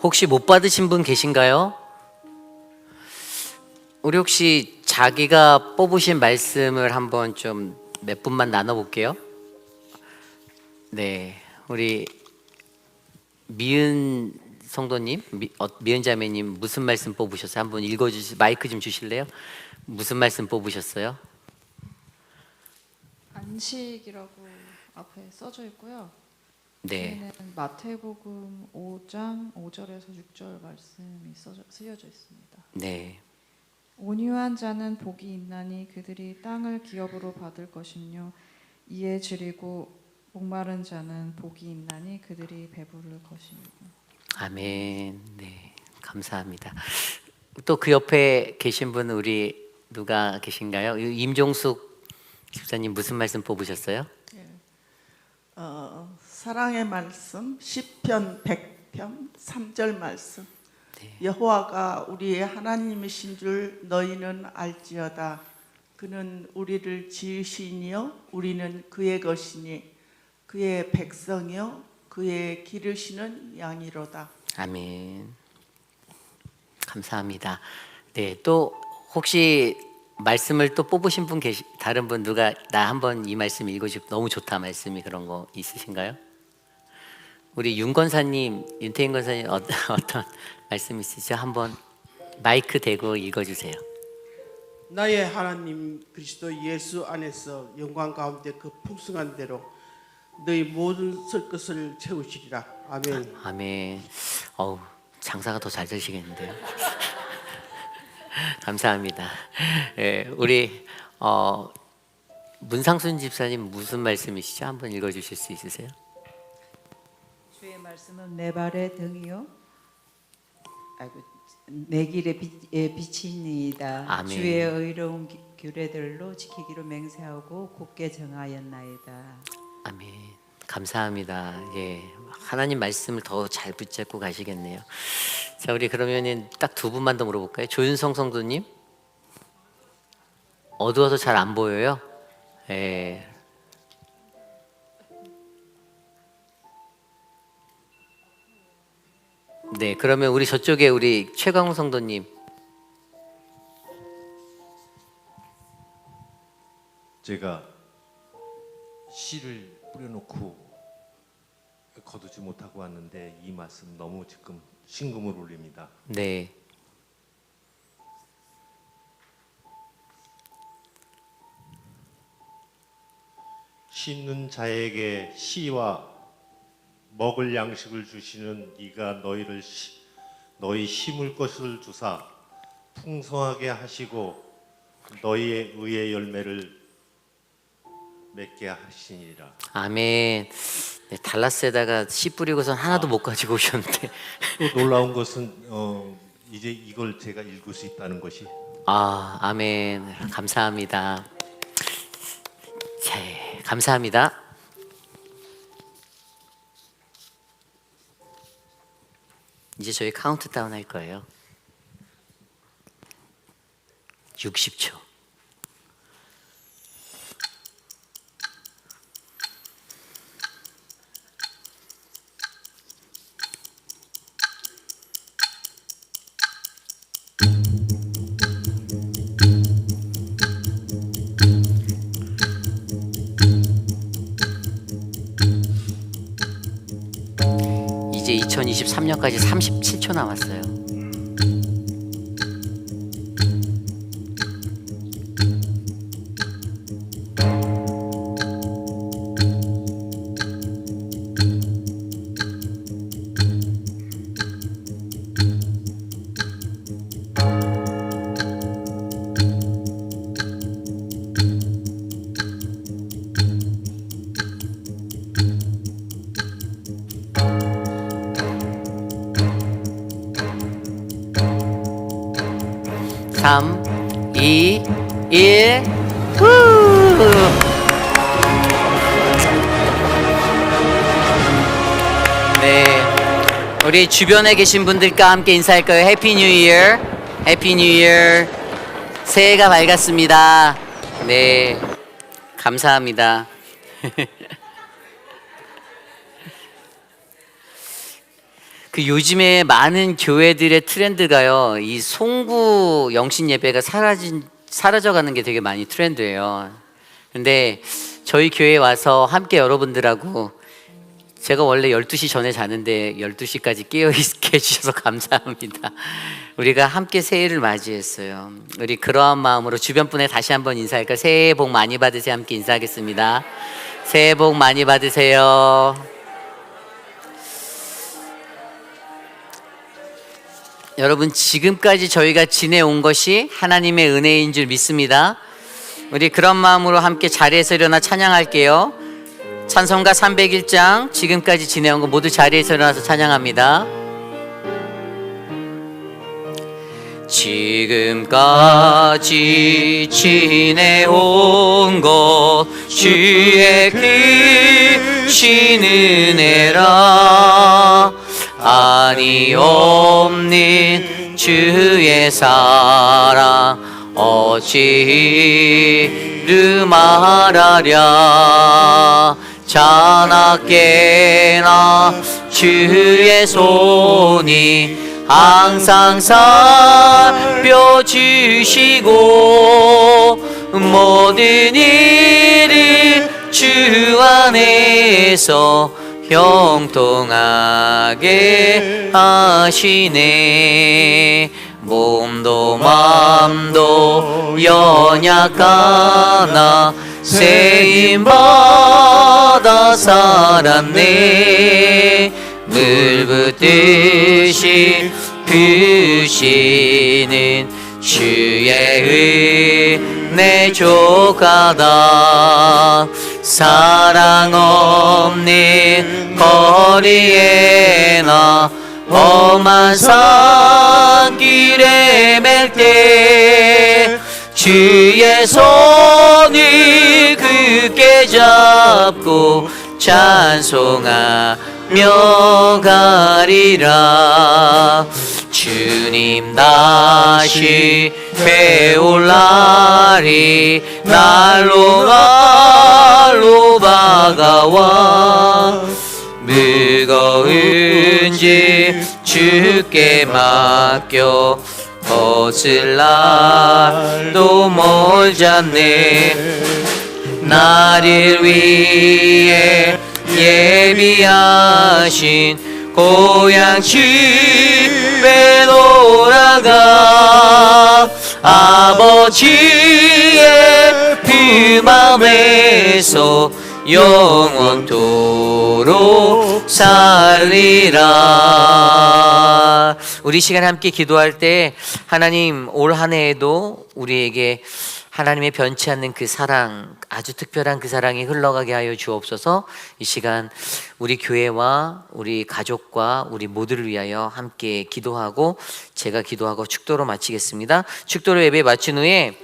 혹시 못 받으신 분 계신가요? 우리 혹시 자기가 뽑으신 말씀을 한번 좀 몇 분만 나눠볼게요. 네, 우리 미은 성도님, 미은 자매님 무슨 말씀 뽑으셨어요? 한번 읽어주시. 마이크 좀 주실래요? 무슨 말씀 뽑으셨어요? 안식이라고 앞에 써져 있고요. 네, 저희는 마태복음 5장 5절에서 6절 말씀이 쓰여져 있습니다. 네, 온유한 자는 복이 있나니 그들이 땅을 기업으로 받을 것이며 이에 줄이고 목마른 자는 복이 있나니 그들이 배부를 것이며. 아멘. 네, 감사합니다. 또 그 옆에 계신 분 우리 누가 계신가요? 임종숙 집사님 무슨 말씀 뽑으셨어요? 사랑의 말씀 시편 100편 3절 말씀. 네. 여호와가 우리의 하나님이신 줄 너희는 알지어다. 그는 우리를 지으시니요 우리는 그의 것이니 그의 백성이요 그의 기르시는 양이로다. 아멘. 감사합니다. 네, 또 혹시 말씀을 또 뽑으신 분 다른 분 누가 나 한번 이 말씀 읽어주고 너무 좋다 말씀이 그런 거 있으신가요? 우리 윤 권사님, 윤태인 권사님 어떤 말씀 있으시죠? 한번 마이크 대고 읽어주세요. 나의 하나님 그리스도 예수 안에서 영광 가운데 그 풍성한 대로 너희 모든 설 것을 채우시리라. 아멘. 아멘. 어우, 장사가 더 잘 되시겠는데요. 감사합니다. 예, 우리 문상순 집사님 무슨 말씀이시죠? 한번 읽어주실 수 있으세요? 주의 말씀은 내 발의 등이요, 내 길의 빛이니이다. 아멘. 주의 의로운 규례들로 지키기로 맹세하고 굳게 정하였나이다. 아멘. 감사합니다. 예, 하나님 말씀을 더 잘 붙잡고 가시겠네요. 자, 우리 그러면은 딱 두 분만 더 물어볼까요? 조윤성 성도님, 어두워서 잘 안 보여요. 예. 네, 그러면 우리 저쪽에 우리 최광우 성도님. 제가 씨를 뿌려놓고 거두지 못하고 왔는데 이 말씀 너무 지금 심금을 울립니다. 네. 심는 자에게 씨와 먹을 양식을 주시는 이가 너희 심을 것을 주사 풍성하게 하시고 너희의 의의 열매를 맺게 하시니라. 아멘. 네, 달라스에다가 씨 뿌리고선 하나도 못 가지고 오셨는데. 또 놀라운 것은 이제 이걸 제가 읽을 수 있다는 것이. 아, 아멘. 감사합니다. 자, 감사합니다. 이제 저희 카운트다운 할 거예요. 60초. 이제 2023년까지 37초 남았어요. 삼, 이, 일. 후! 네, 우리 주변에 계신 분들과 함께 인사할 거예요. 해피 뉴 이어, 해피 뉴 이어. 새해가 밝았습니다. 네, 감사합니다. 그 요즘에 많은 교회들의 트렌드가요, 이 송구 영신 예배가 사라져가는 게 되게 많이 트렌드예요. 근데 저희 교회에 와서 함께 여러분들하고 제가 원래 12시 전에 자는데 12시까지 깨어있게 해주셔서 감사합니다. 우리가 함께 새해를 맞이했어요. 우리 그러한 마음으로 주변 분에 다시 한번 인사할까? 새해 복 많이 받으세요. 함께 인사하겠습니다. 새해 복 많이 받으세요. 여러분, 지금까지 저희가 지내온 것이 하나님의 은혜인 줄 믿습니다. 우리 그런 마음으로 함께 자리에서 일어나 찬양할게요. 찬송가 301장, 지금까지 지내온 거 모두 자리에서 일어나서 찬양합니다. 지금까지 지내온 것 주의 크신 은혜라. 아니 없는 주의 사랑 어찌 이루 말하랴. 자나깨나 주의 손이 항상 살펴주시고 모든 일을 주 안에서 형통하게 하시네. 몸도 맘도 연약하나 세임받아 살았네. 물 붓듯이 부시는 주의 은혜 족하다. 사랑 없는 거리에나 험한 산길에 맬 때 주의 손을 굳게 잡고 찬송하며 가리라. 주님 다시 배울 날이 날로 다가와. 무거운 짐 주께 맡겨 벗을 날도 멀지 않네. 나를 위해 예비하신 고향 집에 돌아가 아버지의 품안에서 영원토록 살리라. 우리 시간 함께 기도할 때 하나님 올 한 해에도 우리에게 하나님의 변치 않는 그 사랑, 아주 특별한 그 사랑이 흘러가게 하여 주옵소서. 이 시간 우리 교회와 우리 가족과 우리 모두를 위하여 함께 기도하고 제가 기도하고 축도로 마치겠습니다. 축도로 예배 마친 후에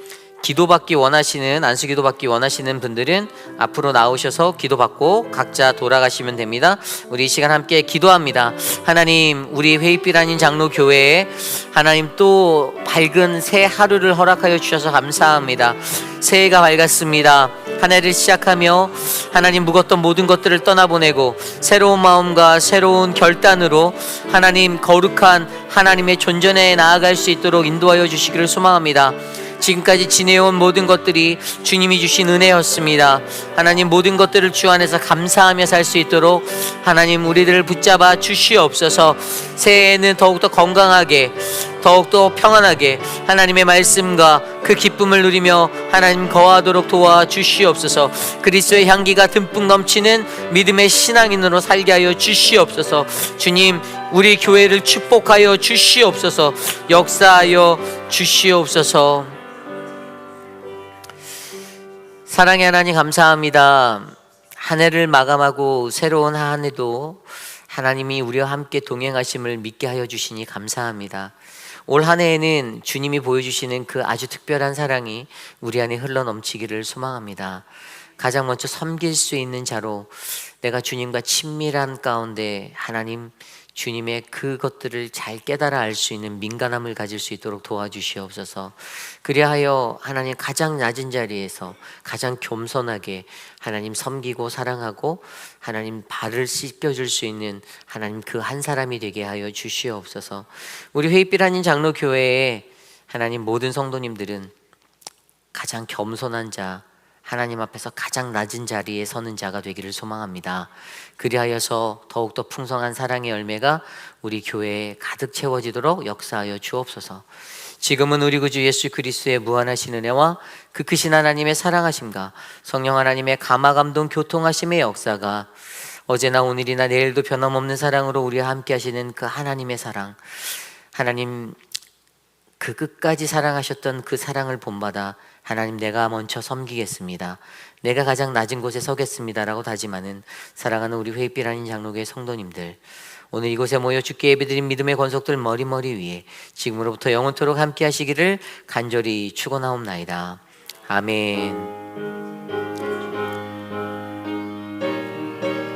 기도받기 원하시는, 안수기도 받기 원하시는 분들은 앞으로 나오셔서 기도받고 각자 돌아가시면 됩니다. 우리 이 시간 함께 기도합니다. 하나님, 우리 회의빛 아닌 장로교회에 하나님 또 밝은 새 하루를 허락하여 주셔서 감사합니다. 새해가 밝았습니다. 한 해를 시작하며 하나님 묵었던 모든 것들을 떠나보내고 새로운 마음과 새로운 결단으로 하나님 거룩한 하나님의 존전에 나아갈 수 있도록 인도하여 주시기를 소망합니다. 지금까지 지내온 모든 것들이 주님이 주신 은혜였습니다. 하나님 모든 것들을 주 안에서 감사하며 살 수 있도록 하나님 우리들을 붙잡아 주시옵소서. 새해에는 더욱더 건강하게 더욱더 평안하게 하나님의 말씀과 그 기쁨을 누리며 하나님 거하도록 도와주시옵소서. 그리스도의 향기가 듬뿍 넘치는 믿음의 신앙인으로 살게 하여 주시옵소서. 주님, 우리 교회를 축복하여 주시옵소서. 역사하여 주시옵소서. 사랑의 하나님 감사합니다. 한 해를 마감하고 새로운 한 해도 하나님이 우리와 함께 동행하심을 믿게 하여 주시니 감사합니다. 올 한 해에는 주님이 보여주시는 그 아주 특별한 사랑이 우리 안에 흘러넘치기를 소망합니다. 가장 먼저 섬길 수 있는 자로 내가 주님과 친밀한 가운데 하나님 주님의 그것들을 잘 깨달아 알 수 있는 민감함을 가질 수 있도록 도와주시옵소서. 그리하여 하나님 가장 낮은 자리에서 가장 겸손하게 하나님 섬기고 사랑하고 하나님 발을 씻겨줄 수 있는 하나님 그 한 사람이 되게 하여 주시옵소서. 우리 회의빛 아닌 장로교회에 하나님 모든 성도님들은 가장 겸손한 자, 하나님 앞에서 가장 낮은 자리에 서는 자가 되기를 소망합니다. 그리하여서 더욱더 풍성한 사랑의 열매가 우리 교회에 가득 채워지도록 역사하여 주옵소서. 지금은 우리 구주 예수 그리스도의 무한하신 은혜와 그 크신 하나님의 사랑하심과 성령 하나님의 감화감동 교통하심의 역사가 어제나 오늘이나 내일도 변함없는 사랑으로 우리와 함께 하시는 그 하나님의 사랑, 하나님 그 끝까지 사랑하셨던 그 사랑을 본받아 하나님 내가 먼저 섬기겠습니다, 내가 가장 낮은 곳에 서겠습니다라고 다짐하는 사랑하는 우리 회의빛 아닌 장로교회 성도님들, 오늘 이곳에 모여 주께 예배드린 믿음의 권속들 머리머리 위에 지금으로부터 영원토록 함께 하시기를 간절히 축원하옵나이다. 아멘.